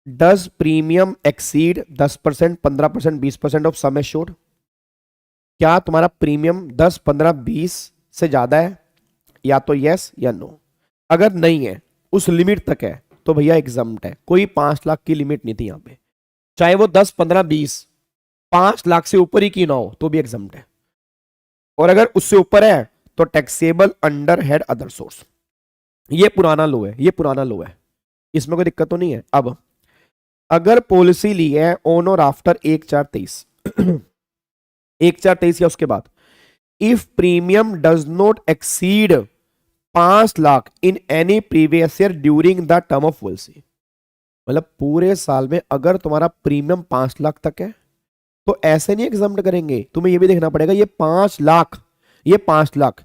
Does premium exceed 10%, 15%, 20% of sum assured? क्या तुम्हारा प्रीमियम 10, 15, 20 से ज्यादा है? या तो यस या नो। अगर नहीं है, उस लिमिट तक है, तो भैया एग्जाम्प्ट है। कोई 5 लाख की लिमिट नहीं थी यहां पे, चाहे वो 10, 15, 20, 5 लाख से ऊपर ही की ना हो तो भी एग्जाम्प्ट है। और अगर उससे ऊपर है तो taxable under head other source. ये पुराना लो है, ये पुराना लो है, इसमें कोई दिक्कत तो नहीं है। अब अगर पॉलिसी ली है ऑन और आफ्टर 1/4/23 1/4/23 या उसके बाद, if premium does not exceed 5 lakh in any previous year during the term of policy, मतलब पूरे साल में अगर तुम्हारा प्रीमियम 5 लाख तक है तो ऐसे नहीं एग्जाम्प्ट करेंगे, तुम्हें ये भी देखना पड़ेगा ये 5 लाख, ये 5 लाख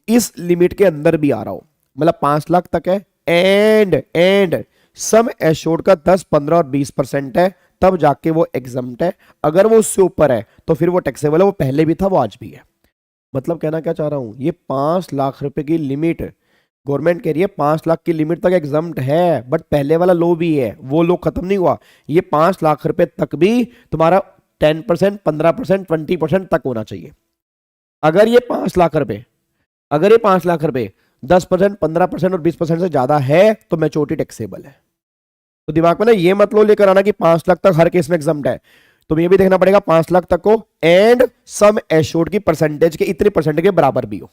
इस लिमिट के अंदर भी आ रहा हो, मतलब 5 लाख तक है, एंड सम एश्योर्ड का 10, 15 और 20% है, तब जाके वो एग्जाम्प्ट है। अगर वो उससे ऊपर है तो फिर वो टैक्सेबल है, वो पहले भी था वो आज भी है। मतलब कहना क्या चाह रहा हूं, ये 5 लाख रुपए की लिमिट गवर्नमेंट कह रही है 5 लाख की लिमिट तक एग्जाम्प्ट है, बट पहले वाला लो भी है, वो लो खत्म नहीं हुआ। ये 5 लाख रुपए तक भी तुम्हारा 10%, 15%, 20% तक होना चाहिए। अगर ये 5 लाख रुपए, अगर ये 5 लाख रुपए 10%, 15% और 20% से ज्यादा है तो मैच्योरिटी टैक्सेबल है। तो दिमाग में ना ये मत लो लेकर आना कि 5 लाख तक हर केस में एग्जाम्प्ट है, तो ये भी देखना पड़ेगा 5 लाख तक को एंड सम एश्योर्ड की परसेंटेज के इतने परसेंट के बराबर भी हो।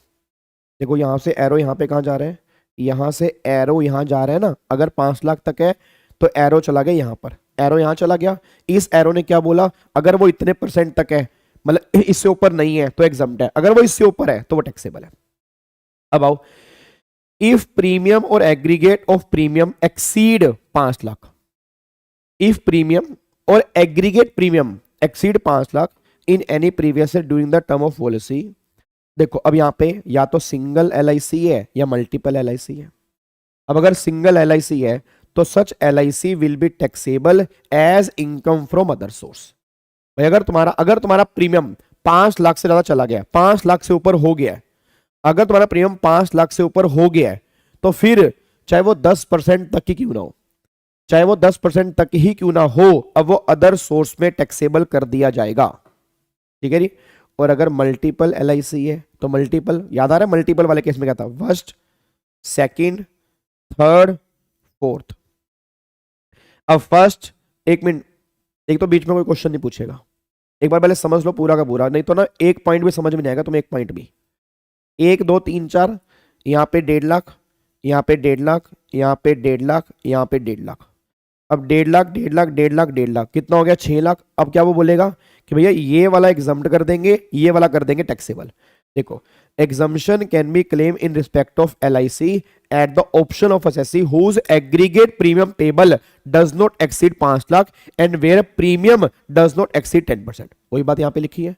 देखो यहां से एरो यहां पे कहां जा रहे हैं, यहां से एरो यहां जा रहा है ना, अगर 5 लाख तक है तो एरो चला गया यहां पर, एरो यहां चला गया। इस एरो ने क्या बोला, अगर वो इतने परसेंट तक है, मतलब इससे ऊपर नहीं है तो एग्जम्प्ट है, अगर वो इससे ऊपर है तो वो टैक्सेबल है। अब आओ, इफ प्रीमियम और aggregate of premium exceed 5 lakh, if premium और aggregate premium exceed 5 lakh in any previous during the term of policy. देखो अब यहां पे या तो सिंगल LIC है या मल्टीपल LIC है। अब अगर सिंगल LIC है तो such LIC will be taxable as income from other source. भाई अगर तुम्हारा प्रीमियम 5 लाख से ज्यादा चला गया, 5 लाख से ऊपर हो गया, अगर तुम्हारा प्रीमियम 5 लाख से ऊपर हो गया है तो फिर चाहे वो 10% तक ही क्यों ना हो, चाहे वो 10% तक ही क्यों ना हो, अब वो अदर सोर्स में टैक्सेबल कर दिया जाएगा। ठीक है जी। और अगर मल्टीपल LIC है तो मल्टीपल, याद आ रहा है मल्टीपल वाले केस में क्या था, फर्स्ट, सेकंड, थर्ड, फोर्थ। अब फर्स्ट, एक मिनट, एक तो बीच में कोई क्वेश्चन नहीं पूछेगा, एक बार पहले समझ लो पूरा का पूरा, नहीं तो ना एक पॉइंट भी समझ में नहीं आएगा तुम्हें, एक पॉइंट भी। 1 2 3 4, यहाँ पे 1.5 लाख, यहाँ पे 1.5 लाख, यहाँ पे 1.5 लाख, यहाँ पे 1.5 लाख। अब 1.5 लाख 1.5 लाख 1.5 लाख 1.5 लाख कितना हो गया, 6 लाख। अब क्या वो बोलेगा कि भैया ये वाला एग्जम्प्ट कर देंगे, ये वाला कर देंगे टैक्सेबल। देखो, exemption can be claim in respect of LIC at the option of assessee whose aggregate premium payable does not exceed 5 lakh and where premium does not exceed 10%। वही बात यहाँ पे लिखी है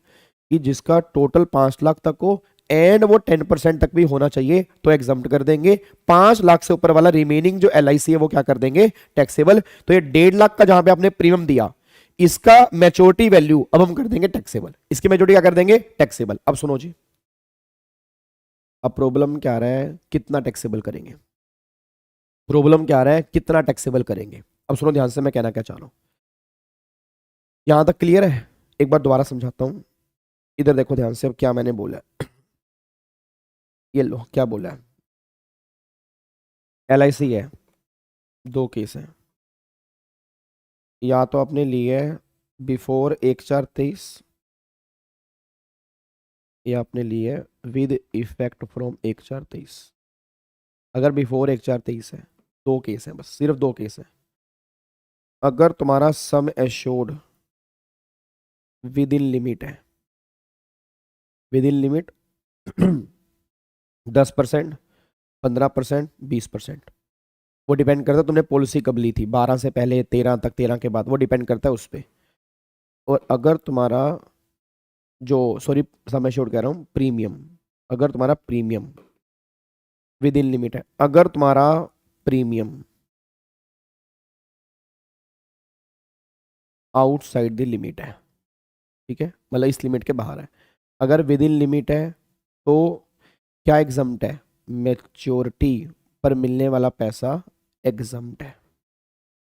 कि जिसका टोटल 5 लाख तक हो एंड वो 10% तक भी होना चाहिए तो एग्जम्प्ट कर देंगे। 5 लाख से ऊपर वाला रिमेनिंग जो LIC है वो क्या कर देंगे, टैक्सेबल। तो ये 1.5 लाख का जहां पे आपने प्रीमियम दिया, इसका मैच्योरिटी वैल्यू अब हम कर देंगे टैक्सेबल, इसकी मैच्योरिटी क्या कर देंगे, टैक्सेबल। अब सुनो जी, अब प्रॉब्लम क्या आ रहा है, कितना टैक्सेबल करेंगे, प्रॉब्लम क्या आ रहा है, कितना टैक्सेबल करेंगे। अब सुनो ध्यान से मैं कहना क्या चाह रहा हूं, यहां तक क्लियर है, एक बार दोबारा समझाता हूं, इधर देखो ध्यान से। अब क्या मैंने बोला, ये लो क्या बोला है, LIC है, 2 केस है, या तो आपने लिए बिफोर 1/4/23 या आपने लिए विद इफेक्ट फ्रॉम 1/4/23। अगर बिफोर 1/4/23 है, 2 केस है, बस सिर्फ 2 केस है। अगर तुम्हारा sum assured with in limit है, विद इन लिमिट 10%, 15%, 20%, वो डिपेंड करता है तुमने पॉलिसी कब ली थी, 12 से पहले, 13 तक, 13 के बाद, वो डिपेंड करता है उस पर। और अगर तुम्हारा जो, सॉरी सम एश्योर्ड कह रहा हूँ, प्रीमियम, अगर तुम्हारा प्रीमियम विद इन लिमिट है, अगर तुम्हारा प्रीमियम आउटसाइड द लिमिट है, ठीक है, मतलब इस लिमिट के बाहर है, अगर विद इन लिमिट है तो क्या एग्जम्प्ट है, मैच्योरिटी पर मिलने वाला पैसा एग्जम्प्ट है।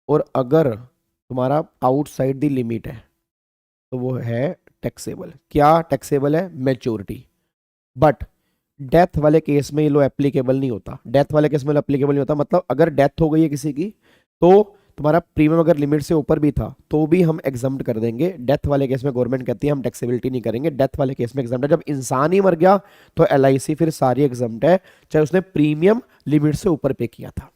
और अगर तुम्हारा आउटसाइड द लिमिट है तो वो है टैक्सेबल। क्या टैक्सेबल है, मैच्योरिटी। बट डेथ वाले केस में ये लो एप्लीकेबल नहीं होता, डेथ वाले केस में एप्लीकेबल नहीं होता, मतलब अगर डेथ हो गई है किसी की तो तुम्हारा प्रीमियम अगर लिमिट से ऊपर भी था तो भी हम एग्जम्प्ट कर देंगे। डेथ वाले केस में गवर्नमेंट कहती है हम टैक्सेबिलिटी नहीं करेंगे, डेथ वाले केस में एग्जम्प्ट है। जब इंसान ही मर गया तो LIC फिर सारी एग्जम्प्ट है, चाहे उसने प्रीमियम लिमिट से ऊपर पे किया था।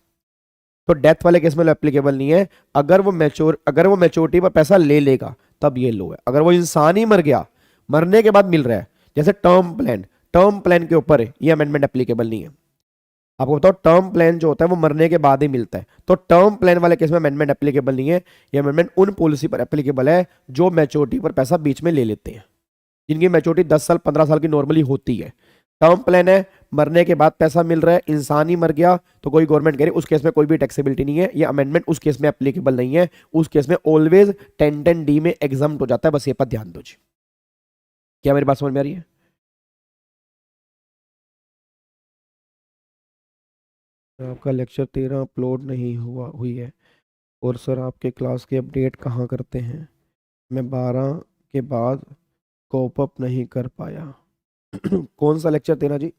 तो डेथ वाले केस में एप्लीकेबल नहीं है। अगर वो मैच्योरिटी पर पैसा ले लेगा तब ये लो है। अगर वो इंसान ही मर गया, मरने के बाद मिल रहा है, जैसे टर्म प्लान के ऊपर ये अमेंडमेंट एप्लीकेबल नहीं है। आपको बताओ, टर्म प्लान जो होता है वो मरने के बाद ही मिलता है, तो टर्म प्लान वाले केस में अमेंडमेंट एप्लीकेबल नहीं है। ये अमेंडमेंट उन पॉलिसी पर एप्लीकेबल है जो मैच्योरिटी पर पैसा बीच में ले लेते हैं, जिनकी मैच्योरिटी 10 साल 15 साल की नॉर्मली होती है। टर्म प्लान है, मरने के बाद पैसा मिल रहा है, इंसान ही मर गया तो कोई गवर्नमेंट कह रही उस केस में कोई भी टैक्सेबिलिटी नहीं है, ये अमेंडमेंट उस केस में एप्लीकेबल नहीं है। उस केस में ऑलवेज 10(10)(d) में एग्जम्प्ट हो जाता है। बस ये पर ध्यान दो जी। क्या मेरी बात समझ में आ रही है? आपका लेक्चर 13 अपलोड नहीं हुई है, और सर आपके क्लास की अपडेट कहाँ करते हैं? मैं 12 के बाद कोप अप नहीं कर पाया। कौन सा लेक्चर 13 जी?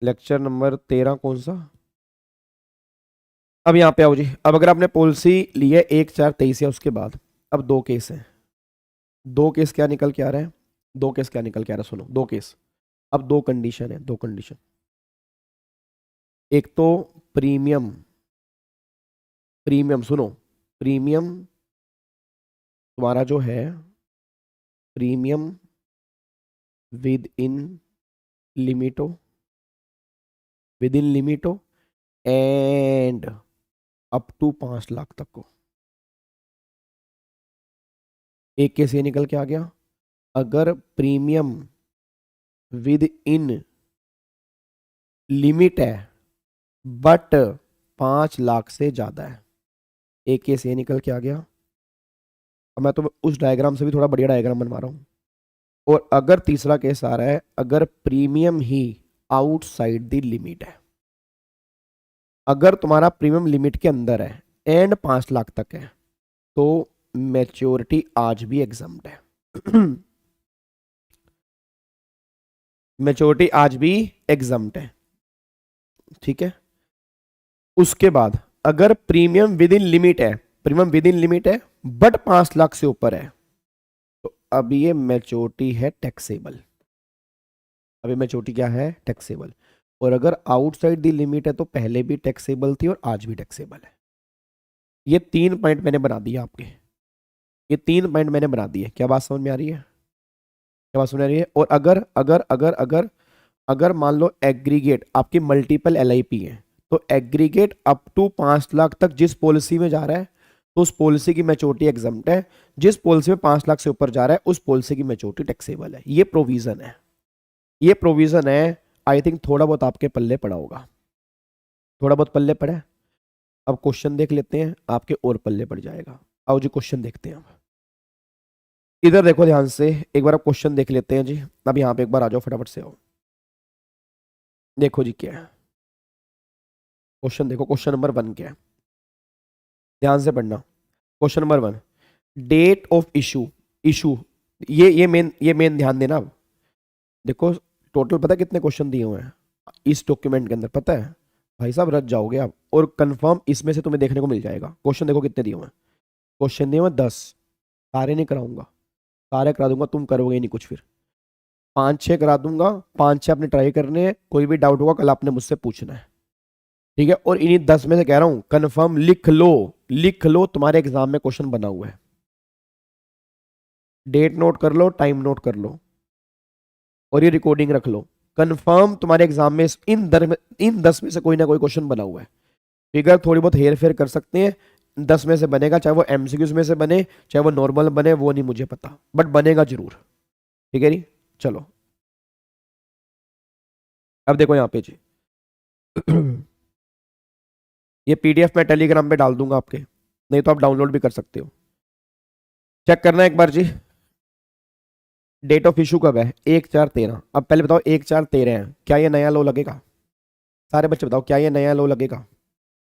लेक्चर नंबर 13 कौन सा? अब यहाँ पे आओ जी। अब अगर आपने पॉलिसी ली है 1/4/23 या उसके बाद, अब 2 केस हैं। 2 केस क्या निकल के आ रहे हैं, 2 केस क्या निकल के आ रहा है, सुनो। 2 केस, अब 2 कंडीशन है, 2 कंडीशन। एक तो प्रीमियम, प्रीमियम सुनो, प्रीमियम तुम्हारा जो है प्रीमियम विद इन लिमिटो, विद इन लिमिटो एंड अप टू 5 लाख तक को। एक केस ये निकल के आ गया, अगर प्रीमियम विद इन लिमिट है बट 5 लाख से ज्यादा है। एक केस ये निकल के आ गया। अब मैं तो उस डायग्राम से भी थोड़ा बढ़िया डायग्राम बनवा रहा हूं। और अगर तीसरा केस आ रहा है, अगर premium he outside the limit है, अगर तुम्हारा प्रीमियम लिमिट के अंदर है एंड 5 लाख तक है, तो मैच्योरिटी आज भी एग्जम्प्ट है। मैच्योरिटी आज भी एग्जम्प्ट है, ठीक है। उसके बाद अगर प्रीमियम विद इन लिमिट है, प्रीमियम विद इन लिमिट है बट 5 लाख से ऊपर है, तो अब ये मैच्योरिटी है टैक्सेबल। अभी मैच्योरिटी क्या है? टैक्सेबल। और अगर आउटसाइड द लिमिट है तो पहले भी टैक्सेबल थी और आज भी टैक्सेबल है। ये 3 पॉइंट मैंने बना दिए आपके, ये 3 पॉइंट मैंने बना दिए। क्या बात समझ में आ रही है? क्या बात समझ में आ रही है? और अगर अगर अगर अगर अगर मान लो एग्रीगेट आपकी मल्टीपल LIP है, तो एग्रीगेट अप टू 5 लाख तक जिस पॉलिसी में जा रहा है तो उस पॉलिसी की मैच्योरिटी एग्जम्प्ट है। जिस पॉलिसी में 5 लाख से ऊपर जा रहा है उस पॉलिसी की मैच्योरिटी टैक्सेबल है। ये प्रोविजन है, ये प्रोविजन है। आई थिंक थोड़ा बहुत आपके पल्ले पड़ा होगा, थोड़ा बहुत पल्ले पड़ा है। अब क्वेश्चन देख लेते हैं, आपके और पल्ले पड़ जाएगा। आओ जी क्वेश्चन देखते हैं। अब इधर देखो ध्यान से, एक बार आप क्वेश्चन देख लेते हैं जी। अब यहाँ पे एक बार आ जाओ, फटाफट से आओ। देखो जी क्या है क्वेश्चन, देखो क्वेश्चन नंबर 1 क्या है, ध्यान से पढ़ना। Question number 1, date of issue, issue ये मेन ध्यान देना। अब देखो टोटल पता है कितने क्वेश्चन दिए हुए हैं इस डॉक्यूमेंट के अंदर, पता है भाई साहब? रच जाओगे आप, और कंफर्म इसमें से तुम्हें देखने को मिल जाएगा। क्वेश्चन देखो कितने दिए हुए हैं, क्वेश्चन दिए हुए 10। सारे नहीं कराऊंगा, सारे करा दूंगा, तुम करोगे नहीं कुछ। फिर 5-6 करा दूंगा, 5-6 आपने ट्राई करने हैं। कोई भी डाउट होगा कल आपने मुझसे पूछना है, ठीक है। और इन्हीं 10 में से कह रहा हूं कंफर्म लिख लो, लिख लो, तुम्हारे एग्जाम में क्वेश्चन बना हुआ है। डेट नोट कर लो, टाइम नोट कर लो, और ये रिकॉर्डिंग रख लो। कंफर्म तुम्हारे एग्जाम में इन 10 में से कोई ना कोई क्वेश्चन बना हुआ है। फिगर थोड़ी बहुत हेर फेर कर सकते हैं, 10 में से बनेगा, चाहे वो MCQs में से बने चाहे वो नॉर्मल बने, वो नहीं मुझे पता, बट बनेगा जरूर, ठीक है जी। चलो अब देखो यहाँ पे जी ये PDF मैं टेलीग्राम पे डाल दूंगा आपके, नहीं तो आप डाउनलोड भी कर सकते हो। चेक करना एक बार जी, डेट ऑफ इशू कब है? 1/4/13। अब पहले बताओ 1/4/13 है, क्या ये नया लो लगेगा? सारे बच्चे बताओ क्या ये नया लो लगेगा?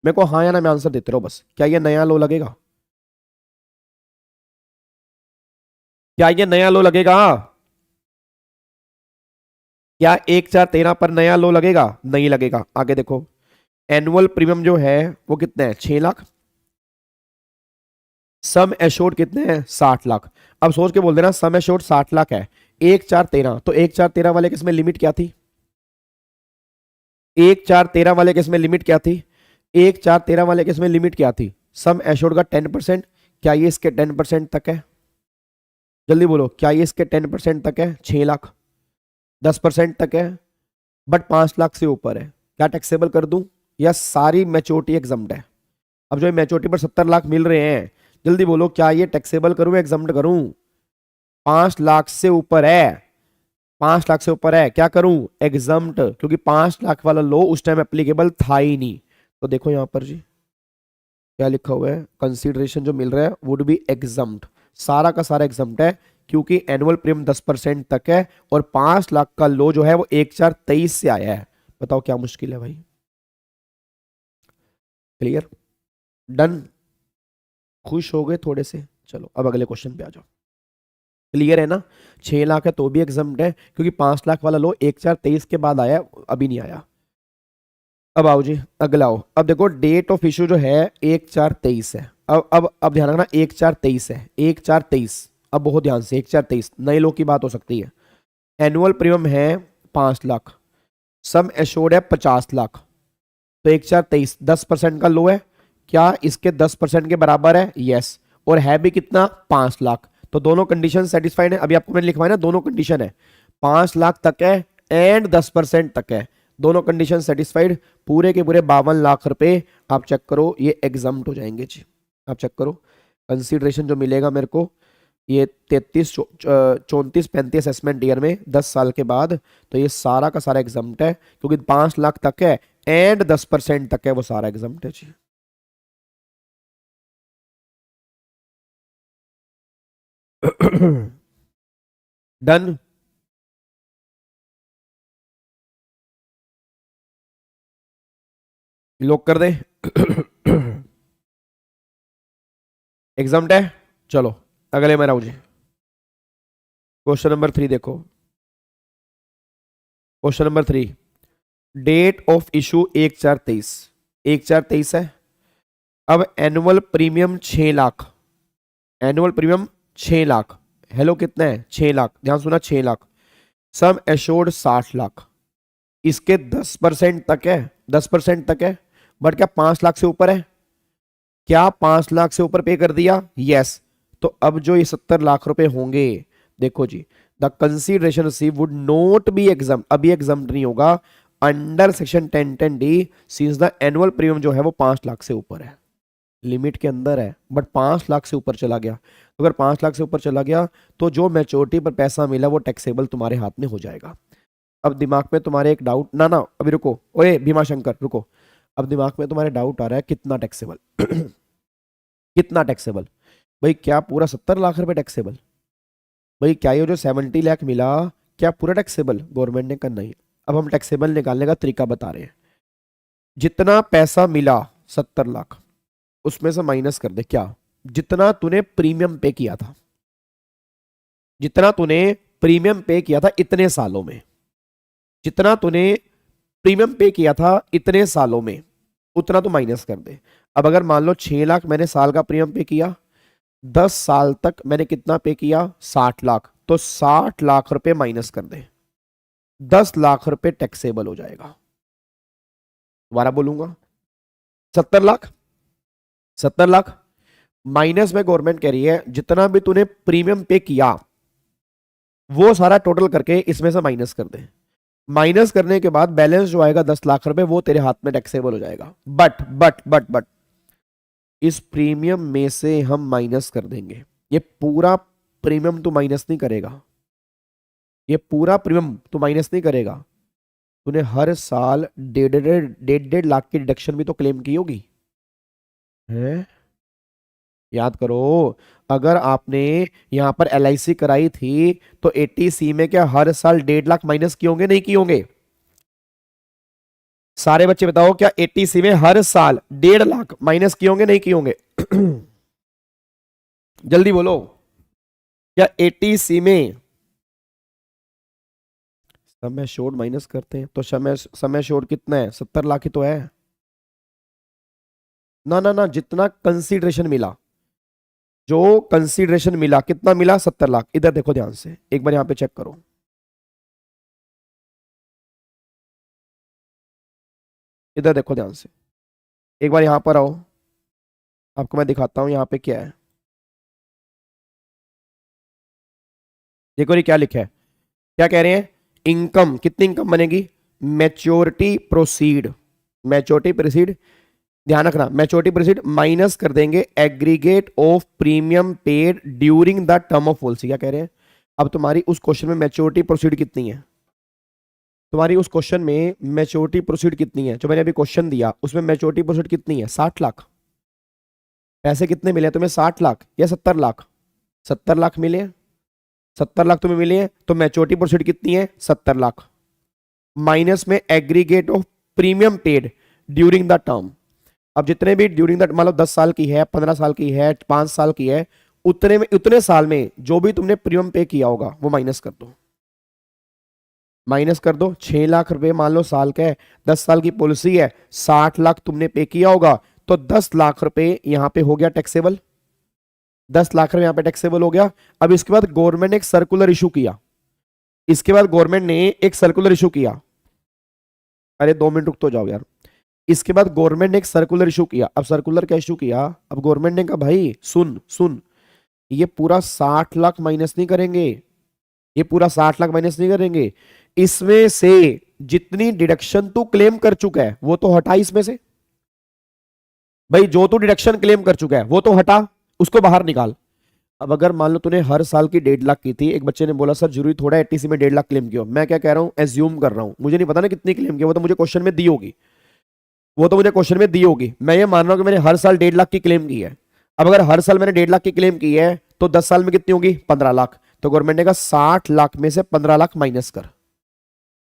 मेरे को हाँ या ना में आंसर देते रहो बस। क्या ये नया लो लगेगा? क्या ये नया लो लगेगा? क्या 1/4/13 पर नया लो लगेगा? नहीं लगेगा। आगे देखो, एनुअल प्रीमियम जो है वो कितने हैं? 6 लाख। सम एश्योर्ड कितने हैं? 60 लाख। अब सोच के बोल देना सम एश्योर्ड 60 लाख है, 1/4/13, तो 1/4/13 वाले केस में लिमिट क्या थी? 1/4/13 वाले केस में लिमिट क्या थी? 1/4/13 वाले केस में लिमिट क्या थी? सम एश्योर्ड का 10%। क्या ये इसके 10% तक है? जल्दी बोलो, क्या ये इसके 10% तक है? 6 लाख। 10% तक है बट 5 लाख से ऊपर है, क्या टैक्सेबल कर दूं या सारी मैच्योरिटी एग्जम्प्ट है? अब जो मैच्योरिटी पर 70 लाख मिल रहे हैं, जल्दी बोलो, क्या ये टैक्सेबल करूं या एग्जम्प्ट करूं? 5 लाख से ऊपर है, 5 लाख से ऊपर है, क्या करूं? एग्जम्प्ट, क्योंकि 5 लाख वाला लो उस टाइम एप्लीकेबल था ही नहीं। तो देखो यहां पर जी क्या लिखा हुआ है, कंसीडरेशन जो मिल रहा है वुड बी एग्जम्प्ट, सारा का सारा एग्जम्प्ट है, क्योंकि एनुअल प्रीमियम 10% तक है और 5 लाख का लो जो है वो 1/4/23 से आया है। बताओ क्या मुश्किल है भाई? क्लियर? डन? खुश हो गए थोड़े से? चलो अब अगले क्वेश्चन पे आ जाओ। क्लियर है ना? 6 लाख है तो भी एग्जम्प्ट है, क्योंकि 5 लाख वाला लो 1/4/23 के बाद आया, अभी नहीं आया। अब आओ जी अगला आओ। अब देखो डेट ऑफ इशू जो है 1/4/23 है। अब ध्यान रखना 1/4/23 है, 1/4/23। अब बहुत ध्यान से, 1/4/23 नए लोग की बात हो सकती है। एनुअल प्रीमियम है 5 लाख, सम एश्योर्ड है 50 लाख, तो 1,4,23 10% का लो है, क्या इसके 10% के बराबर है? यस। और है भी कितना? 5 लाख। तो दोनों कंडीशन सेटिस्फाइड है। अभी आपको मैंने लिखवाया ना, दोनों कंडीशन है, 5 लाख तक है एंड 10% तक है, दोनों कंडीशन सेटिस्फाइड। पूरे के पूरे 52 लाख रुपए आप चेक करो, ये एग्जाम्प्ट हो जाएंगे जी। आप चेक करो कंसीडरेशन जो मिलेगा मेरे को, ये 33 34 35 असेसमेंट ईयर में 10 साल के बाद, तो ये सारा का सारा एग्जाम्प्ट है, क्योंकि 5 लाख तक है एंड 10% तक है, वो सारा एग्जाम्प्ट है जी। डन। लॉक कर दे। एग्जाम्प्ट है। चलो अगले में राहु जी, क्वेश्चन नंबर 3 देखो। Question number 3, date of issue 1/4/23, 1/4/23 है। अब annual premium 6 lakh, annual premium 6 lakh, hello कितना है? 6 लाख, ध्यान सुना, 6 लाख। सम एश्योर्ड 60 लाख, इसके 10% तक है, 10% तक है, बट क्या 5 लाख से ऊपर है? क्या 5 लाख से ऊपर पे कर दिया? यस। तो अब जो ये 70 लाख रुपए होंगे, देखो जी, the consideration receive would not be exempt, अभी एग्जाम नहीं होगा under section 1010D, since the annual premium जो है वो 5 लाख से ऊपर है, लिमिट के अंदर है, बट 5 लाख से ऊपर चला गया। तो अगर 5 लाख से ऊपर चला गया तो जो मैच्योरिटी पर पैसा मिला वो टैक्सेबल तुम्हारे हाथ में हो जाएगा। अब दिमाग में तुम्हारे एक डाउट, ना ना अभी रुको, ओए भीमा शंकर रुको, अब दिमाग में तुम्हारे डाउट आ रहा है कितना टैक्सेबल कितना टैक्सेबल? भाई क्या पूरा 70 लाख रुपए टैक्सेबल? भाई क्या ये जो 70 लाख मिला क्या पूरा टैक्सेबल? गवर्नमेंट ने करना ही। अब हम टैक्सेबल निकालने का तरीका बता रहे हैं। जितना पैसा मिला 70 लाख, उसमें से माइनस कर दे, क्या? जितना तूने प्रीमियम पे किया था, जितना तूने प्रीमियम पे किया था इतने सालों में, जितना तूने प्रीमियम पे किया था इतने सालों में, उतना तो माइनस कर दे। अब अगर मान लो 6 लाख मैंने साल का प्रीमियम पे किया, 10 साल तक मैंने कितना पे किया? 60 लाख, तो 60 लाख रुपए माइनस कर दे, 10 लाख रुपए टैक्सेबल हो जाएगा। दोबारा बोलूंगा, 70 लाख, 70 लाख माइनस में गवर्नमेंट कह रही है जितना भी तूने प्रीमियम पे किया वो सारा टोटल करके इसमें से माइनस कर दे। माइनस करने के बाद बैलेंस जो आएगा 10 लाख रुपए, वो तेरे हाथ में टैक्सेबल हो जाएगा। बट इस प्रीमियम में से हम माइनस कर देंगे, ये पूरा प्रीमियम तू माइनस नहीं करेगा, ये पूरा प्रीमियम तू माइनस नहीं करेगा। तूने हर साल 1.5 लाख की डिडक्शन भी तो क्लेम की होगी, है? याद करो, अगर आपने यहां पर LIC कराई थी तो 80C में क्या हर साल 1.5 लाख माइनस किए होंगे? नहीं किए होंगे? सारे बच्चे बताओ, क्या 80C में हर साल 1.5 लाख माइनस किए होंगे? नहीं किए होंगे? जल्दी बोलो, क्या 80C में समय शोर्ट माइनस करते हैं तो समय शोर्ट कितना है? 70 लाख ही तो है ना। ना ना, जितना कंसीडरेशन मिला, जो कंसीडरेशन मिला कितना मिला? 70 लाख। इधर देखो ध्यान से, एक बार यहां पे चेक करो, इधर देखो ध्यान से, एक बार यहां पर आओ, आपको मैं दिखाता हूं यहां पे क्या है। देखो ये क्या लिखा है, क्या कह रहे हैं? इनकम, कितनी इनकम बनेगी? मैच्योरिटी प्रोसीड, मैच्योरिटी प्रोसीड, ध्यान रखना, मैच्योरिटी प्रोसीड माइनस कर देंगे aggregate of premium paid during the term of policy. क्या कह रहे हैं? अब तुम्हारी उस क्वेश्चन में मैच्योरिटी प्रोसीड कितनी है? तुम्हारी उस क्वेश्चन में मैच्योरिटी प्रोसीड कितनी है? जो मैंने अभी क्वेश्चन दिया उसमें मैच्योरिटी प्रोसीड कितनी है? 60 लाख। पैसे कितने मिले तुम्हें? 60 लाख या 70 लाख? 70 लाख मिले, 70 लाख तुम्हें मिले हैं, तो मैच्योरिटी प्रोसीड कितनी है? 70 लाख माइनस में aggregate of premium paid during the term. अब जितने भी ड्यूरिंग द, मान लो 10 साल की है, 15 साल की है, 5 साल की है, उतने में, उतने साल में जो भी तुमने प्रीमियम पे किया होगा वो माइनस कर दो, माइनस कर दो। 6 लाख रुपए मान लो साल का है, 10 साल की पॉलिसी है, 60 लाख तुमने पे किया होगा, तो 10 लाख रुपए यहां पे हो गया टैक्सेबल, 10 लाख रुपए यहां पे टैक्सेबल हो गया। अब इसके बाद गवर्नमेंट ने एक सर्कुलर इशू किया, इसके बाद गवर्नमेंट ने एक सर्कुलर इशू किया, अरे 2 मिनट रुक तो जाओ यार। इसके बाद गवर्नमेंट ने एक सर्कुलर इशू किया। अब सर्कुलर क्या इशू किया, अब गवर्नमेंट ने कहा भाई सुन सुन, ये पूरा 60 लाख माइनस नहीं करेंगे, ये पूरा 60 लाख माइनस नहीं करेंगे, इसमें से जितनी डिडक्शन तू क्लेम कर चुका है वो तो हटा इसमें से। भाई जो तू डिडक्शन क्लेम कर चुका है वो तो हटा, उसको बाहर निकाल। अब अगर मान लो तूने हर साल की 1.5 लाख की थी, एक बच्चे ने बोला सर जरूरी थोड़ा एटीसी में 1.5 लाख क्लेम किया, मैं क्या कह रहा हूं, एज्यूम कर रहा हूं, मुझे नहीं पता ना कितनी क्लेम की, वो तो मुझे क्वेश्चन में दी होगी, वो तो मुझे क्वेश्चन में दी होगी। मैं ये मान रहा हूं कि मैंने हर साल 1.5 लाख की क्लेम की है। अब अगर हर साल मैंने 1.5 लाख की क्लेम की है तो 10 साल में कितनी होगी, 15 लाख। तो गवर्नमेंट ने कहा 60 लाख में से 15 लाख माइनस कर,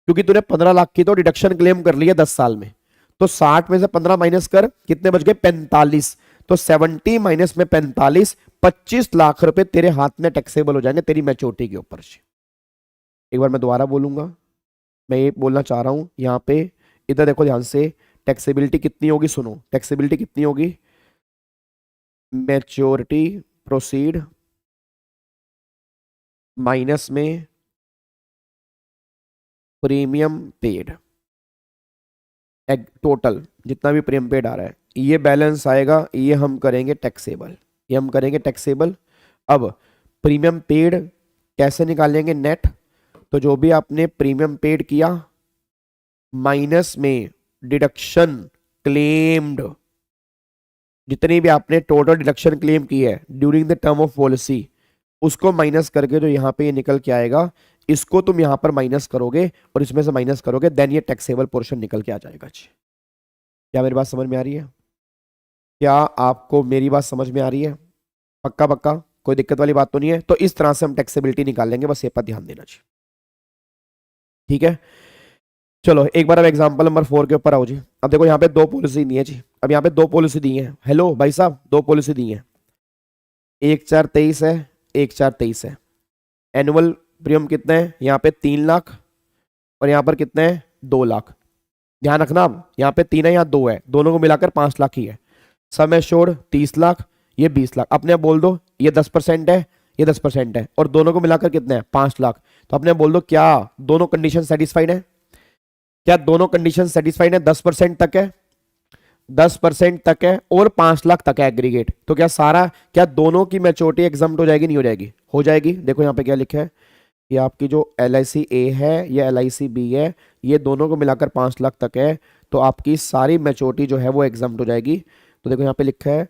क्योंकि तूने 15 लाख की तो डिडक्शन क्लेम कर लिया 10 साल में, तो 60 में से 15 माइनस कर, कितने बच गए, 45। तो 70 माइनस में 45, 25 लाख रुपए तेरे हाथ में टैक्सेबल हो जाएंगे तेरी मैच्योरिटी के ऊपर से। एक बार मैं दोबारा बोलूंगा, मैं ये बोलना चाह रहा हूं यहां पे, इधर देखो ध्यान से, टैक्सेबिलिटी कितनी होगी, सुनो टैक्सेबिलिटी कितनी होगी, मैच्योरिटी प्रोसीड माइनस में प्रीमियम पेड, टोटल जितना भी प्रीमियम पेड आ रहा है ये बैलेंस आएगा, ये हम करेंगे टैक्सेबल, ये हम करेंगे टैक्सेबल। अब प्रीमियम पेड कैसे निकालेंगे, नेट, तो जो भी आपने प्रीमियम पेड किया माइनस में डिडक्शन क्लेम्ड, जितनी भी आपने टोटल डिडक्शन क्लेम की है during the term of policy, उसको माइनस करके जो यहां पे ये निकल के आएगा, इसको तुम यहां पर माइनस करोगे और इसमें से माइनस करोगे, देन ये टैक्सेबल पोर्शन निकल के आ जाएगा जी। क्या मेरी बात समझ में आ रही है, क्या आपको मेरी बात समझ में आ रही है, पक्का पक्का, कोई दिक्कत वाली बात तो नहीं है। तो इस तरह से हम टैक्सेबिलिटी निकाल लेंगे, बस ये पर ध्यान देना चाहिए, ठीक है। चलो एक बार अब एग्जांपल नंबर 4 के ऊपर आओ जी। अब देखो यहाँ पे दो पॉलिसी दी है जी, अब यहाँ पे दो पॉलिसी दी है, हेलो भाई साहब, दो पॉलिसी दी है, 1/4/23 है, 1/4/23 है। एनुअल प्रीमियम कितना है, यहाँ पे 3 लाख और यहाँ पर कितना है, 2 लाख। ध्यान रखना, अब यहाँ पे 3 है, यहाँ 2 है, दोनों को मिलाकर 5 लाख ही है। सम एश्योर्ड 30 लाख, ये 20 लाख। अपने आप बोल दो ये 10% है, ये 10% है, और दोनों को मिलाकर कितना है, 5 लाख। तो अपने आप बोल दो क्या दोनों कंडीशन सेटिस्फाइड है, क्या दोनों कंडीशन सेटिस्फाइड है, 10% तक है, 10% तक है और 5 लाख तक है एग्रीगेट, तो क्या सारा, क्या दोनों की मैच्योरिटी एग्जम्प्ट हो जाएगी, नहीं हो जाएगी, हो जाएगी। देखो यहाँ पे क्या लिखा है कि आपकी जो LIC A है या LIC B है, ये दोनों को मिलाकर 5 लाख तक है, तो आपकी सारी मैच्योरिटी जो है वो एग्जम्प्ट हो जाएगी। तो देखो यहाँ पे लिखा है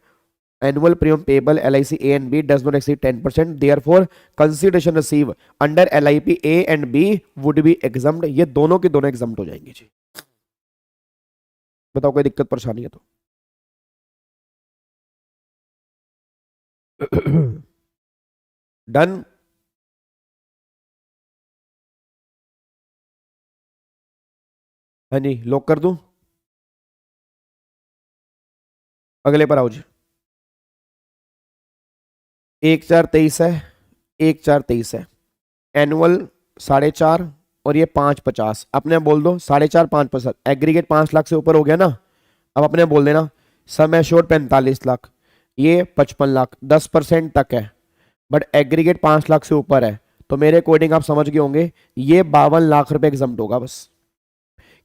annual premium payable LIC A and B does not exceed 10%, therefore consideration receive under LIP A and B would be exempt। ये दोनों के दोनों एग्जम्प्ट हो जाएंगे जी। बताओ कोई दिक्कत परेशानी है तो। डन। हाँ जी, लॉक कर दूं, अगले पर आओ जी। 1/4/23 है, 1/4/23 है, एनुअल 4.5 और ये 5/50। अपने आप बोल दो 4.5 5%, एग्रीगेट 5 लाख से ऊपर हो गया ना। अब अपने आप बोल देना सम एश्योर्ड 45 लाख, ये 55 लाख, 10% तक है, बट एग्रीगेट 5 लाख से ऊपर है, तो मेरे अकॉर्डिंग आप समझ गए होंगे ये 52 लाख रुपए एग्जम्प्ट होगा बस,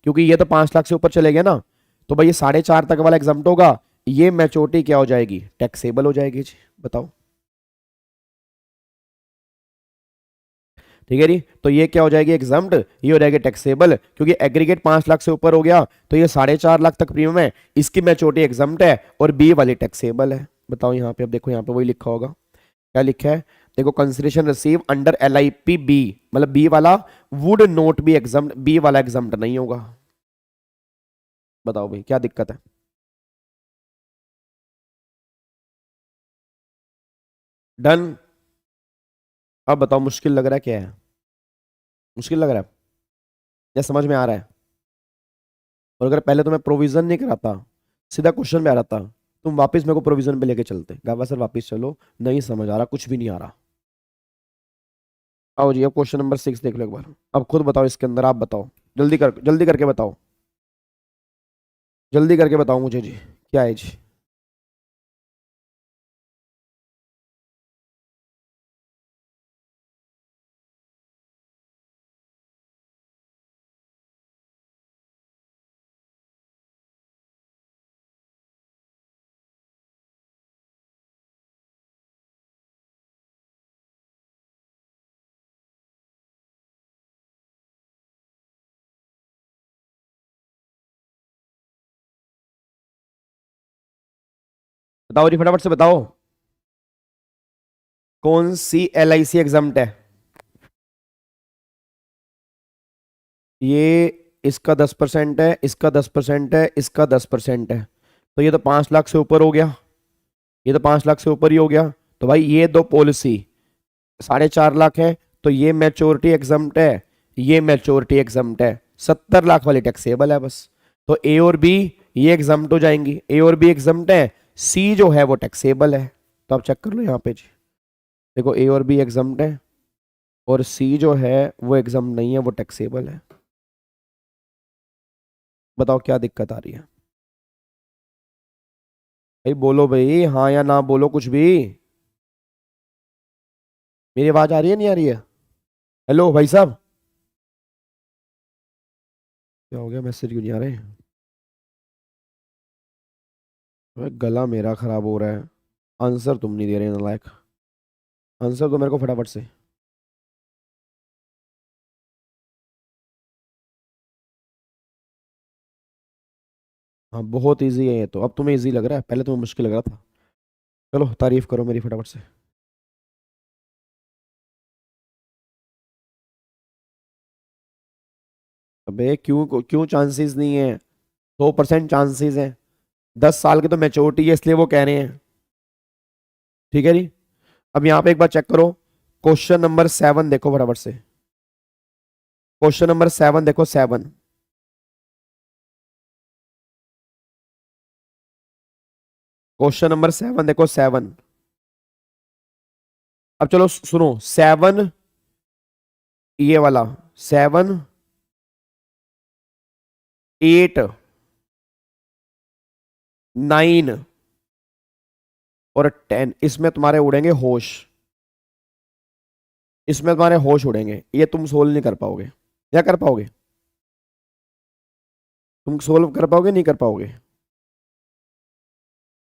क्योंकि ये तो 5 लाख से ऊपर चले गया ना, तो भाई ये 4.5 तक वाला एग्जम्प्ट होगा, ये मैच्योरिटी क्या हो जाएगी, टैक्सेबल हो जाएगी जी। बताओ, ठीक है जी, तो ये क्या हो जाएगी एग्जम्प्ट, ये हो जाएगी टैक्सेबल, क्योंकि एग्रीगेट 5 लाख से ऊपर हो गया, तो ये 4.5 लाख तक प्रीमियम है, इसकी मैच्योरिटी एग्जम्प्ट है और बी वाली टैक्सेबल है। बताओ यहाँ पे, अब देखो यहाँ पे वही लिखा होगा, क्या लिखा है, देखो consideration receive under LIP B, मतलब बी वाला would not be exempt, B वाला एग्जम्प्ट नहीं होगा। बताओ भाई क्या दिक्कत है। डन। अब बताओ मुश्किल लग रहा है क्या है, मुश्किल लग रहा है या समझ में आ रहा है। और अगर पहले तो मैं प्रोविजन नहीं कराता, सीधा क्वेश्चन पे आ रहा था, तुम वापस मेरे को प्रोविजन पे लेके चलते, गावा सर वापस चलो, नहीं समझ आ रहा, कुछ भी नहीं आ रहा। आओ जी, अब क्वेश्चन नंबर 6 देख लो एक बार, अब खुद बताओ इसके अंदर, आप बताओ, जल्दी करके बताओ, जल्दी करके बताओ मुझे जी, क्या है जी। बताओ जी फटाफट से बताओ, कौन सी LIC एग्जाम्प्ट है? ये इसका 10% है, इसका 10% है, इसका 10% है, तो ये तो 5 लाख से ऊपर हो गया, ये तो 5 लाख से ऊपर ही हो गया। तो भाई ये दो पॉलिसी 4.5 लाख है, तो ये मैच्योरिटी एग्जाम्प्ट है, ये मैच्योरिटी एग्जाम्प्ट है, 70 लाख वाली टैक्सेबल है बस। तो ए और बी ये एग्जाम्प्ट हो जाएंगी, ए और बी एग्जाम्प्ट है, सी जो है वो टैक्सेबल है। तो आप चेक कर लो यहाँ पे जी, देखो ए और बी एग्जाम्प्ट है और सी जो है वो एग्जाम्प्ट नहीं है, वो टैक्सेबल है। बताओ क्या दिक्कत आ रही है? भाई बोलो भाई, हाँ या ना बोलो कुछ भी। मेरी आवाज आ रही है नहीं आ रही है? हेलो भाई साहब, क्या हो गया, मैसेज क्यों नहीं आ रहे? अबे गला मेरा खराब हो रहा है, आंसर तुम नहीं दे रहे नालायक, आंसर दो मेरे को फटाफट से। हाँ बहुत इजी है ये तो, अब तुम्हें इजी लग रहा है, पहले तुम्हें मुश्किल लग रहा था। चलो तारीफ करो मेरी फटाफट से। अबे क्यों क्यों चांसेस नहीं है? 100% चांसेस हैं, 10 साल की तो मैच्योरिटी है इसलिए वो कह रहे हैं। ठीक है जी, अब यहाँ पे एक बार चेक करो, क्वेश्चन नंबर 7 देखो फटाफट से, क्वेश्चन नंबर 7 देखो, 7, क्वेश्चन नंबर 7 देखो, 7। अब चलो सुनो, 7 ये वाला, 7, 8, 9 और 10, इसमें तुम्हारे उड़ेंगे होश, इसमें तुम्हारे होश उड़ेंगे, ये तुम सोल्व नहीं कर पाओगे। या कर पाओगे? तुम सोल्व कर पाओगे नहीं कर पाओगे?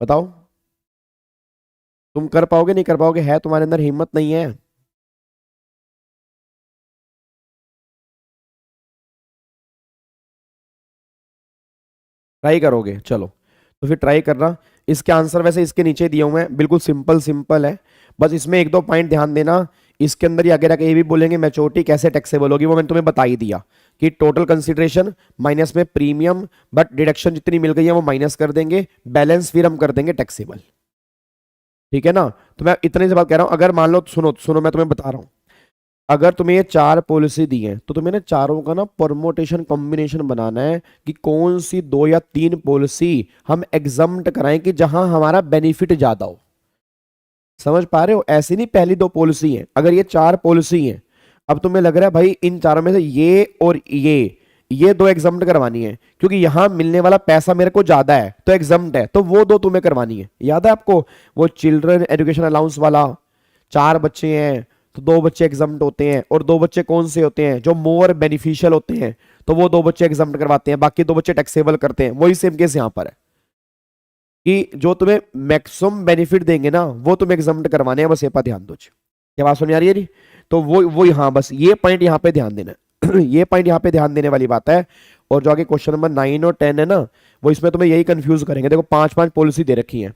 बताओ, तुम कर पाओगे नहीं कर पाओगे? है तुम्हारे अंदर हिम्मत नहीं है? ट्राई करोगे? चलो तो फिर ट्राई करना। इसके आंसर वैसे इसके नीचे दिए हुए हैं, बिल्कुल सिंपल सिंपल है, बस इसमें एक दो पॉइंट ध्यान देना। इसके अंदर ही आगे जाके ये भी बोलेंगे मैच्योरिटी कैसे टैक्सेबल होगी, वो मैंने तुम्हें बता ही दिया कि टोटल कंसिडरेशन माइनस में प्रीमियम, बट डिडक्शन जितनी मिल गई है वो माइनस कर देंगे, बैलेंस फिर हम कर देंगे टैक्सेबल। ठीक है ना? तो मैं इतने से बात कह रहा हूं, अगर मान लो, सुनो सुनो मैं तुम्हें बता रहा हूं, अगर तुम्हें ये 4 पॉलिसी दी है तो तुम्हें ना चारों का ना परमोटेशन कॉम्बिनेशन बनाना है कि कौन सी 2 या 3 पॉलिसी हम एग्जम्प्ट कराएं कि जहां हमारा बेनिफिट ज्यादा हो। समझ पा रहे हो? ऐसी नहीं पहली 2 पॉलिसी है, अगर ये 4 पॉलिसी है, अब तुम्हें लग रहा है भाई इन चारों में से ये और ये 2 एग्जम्प्ट करवानी है क्योंकि यहां मिलने वाला पैसा मेरे को ज्यादा है तो एग्जम्प्ट है, तो वो 2 तुम्हें करवानी है। याद है आपको वो चिल्ड्रन एजुकेशन अलाउंस वाला? 4 बच्चे हैं तो 2 बच्चे एग्जम्प्ट होते हैं, और 2 बच्चे कौन से होते हैं जो मोर बेनिफिशियल होते हैं, तो वो 2 बच्चे एग्जम्प्ट करवाते हैं, बाकी 2 बच्चे टैक्सेबल करते हैं। वही सेम केस यहां पर है कि जो तुम्हें मैक्सिमम बेनिफिट देंगे ना वो तुम्हें एग्जम्प्ट करवाने हैं, बस ये पर ध्यान दो। क्या बात सुन आ रही है जी? तो वो यहाँ बस ये पॉइंट यहाँ पे ध्यान देना है। ये पॉइंट यहाँ पे ध्यान देने वाली बात है। और जो आगे क्वेश्चन नंबर 9 और 10 है ना, वो इसमें तुम्हें यही कंफ्यूज करेंगे। देखो 5-5 पॉलिसी दे रखी है,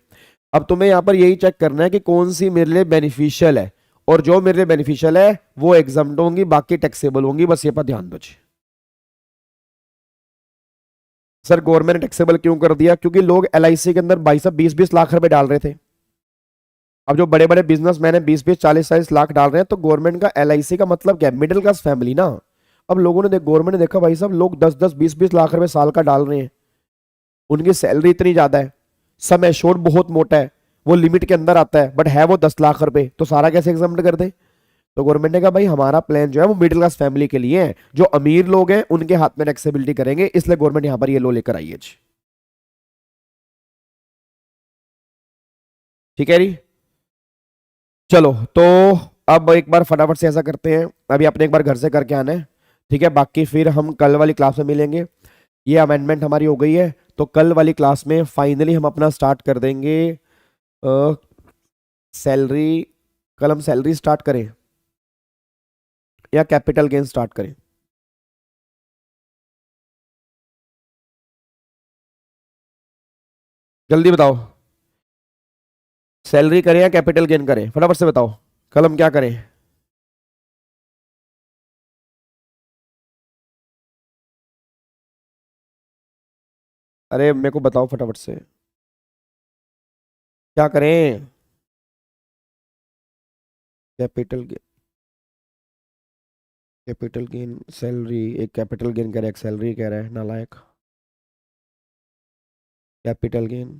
अब तुम्हें यहाँ पर यही चेक करना है कि कौन सी मेरे लिए बेनिफिशियल है, और जो मेरे लिए बेनिफिशियल है वो एग्जम्प्ट होंगी, बाकी टैक्सेबल होंगी, बस ये पर ध्यान दो जी। सर गवर्नमेंट ने टैक्सेबल क्यों कर दिया? क्योंकि लोग LIC के अंदर भाई साहब 20-20 लाख रुपए डाल रहे थे। अब जो बड़े बड़े बिजनेसमैन है 20-20 40-40 लाख डाल रहे हैं, तो गवर्नमेंट का LIC का मतलब क्या है? मिडिल क्लास फैमिली ना। अब लोगों ने गवर्नमेंट ने देखा भाई साहब लोग 10-10 20-20 लाख रुपए साल का डाल रहे हैं, उनकी सैलरी इतनी ज्यादा है, सम एश्योर्ड बहुत मोटा है, वो लिमिट के अंदर आता है, बट है वो 10 लाख रुपए, तो सारा कैसे एग्जाम्प्ट कर दे? तो गवर्नमेंट ने कहा भाई हमारा प्लान जो है वो मिडिल क्लास फैमिली के लिए है, जो अमीर लोग हैं उनके हाथ में टैक्सेबिलिटी करेंगे, इसलिए गवर्नमेंट यहां पर ये लो लेकर आई है जी। ठीक है जी? चलो तो अब एक बार फटाफट से ऐसा करते हैं, अभी अपने एक बार घर से करके आना है। ठीक है, बाकी फिर हम कल वाली क्लास में मिलेंगे। ये अमेंडमेंट हमारी हो गई है, तो कल वाली क्लास में फाइनली हम अपना स्टार्ट कर देंगे सैलरी। कल हम सैलरी स्टार्ट करें या कैपिटल गेन स्टार्ट करें? जल्दी बताओ। सैलरी करें या कैपिटल गेन करें, फटाफट से बताओ, कल हम क्या करें? अरे मेरे को बताओ फटाफट से, क्या करें? Capital gain, capital gain salary, एक कैपिटल गेन कह रहा है, एक सैलरी कह रहा है, नालायक। कैपिटल गेन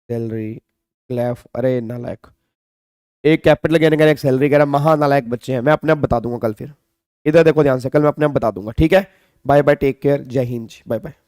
सैलरी क्लैफ, अरे नालायक। एक कैपिटल गेन कह रहा है, एक सैलरी कह रहा है, महा नालायक बच्चे हैं। मैं अपने आप बता दूंगा कल, फिर इधर देखो ध्यान से, कल मैं अपने आप बता दूंगा, ठीक है? बाय बाय, टेक केयर, जय हिंद, बाय बाय।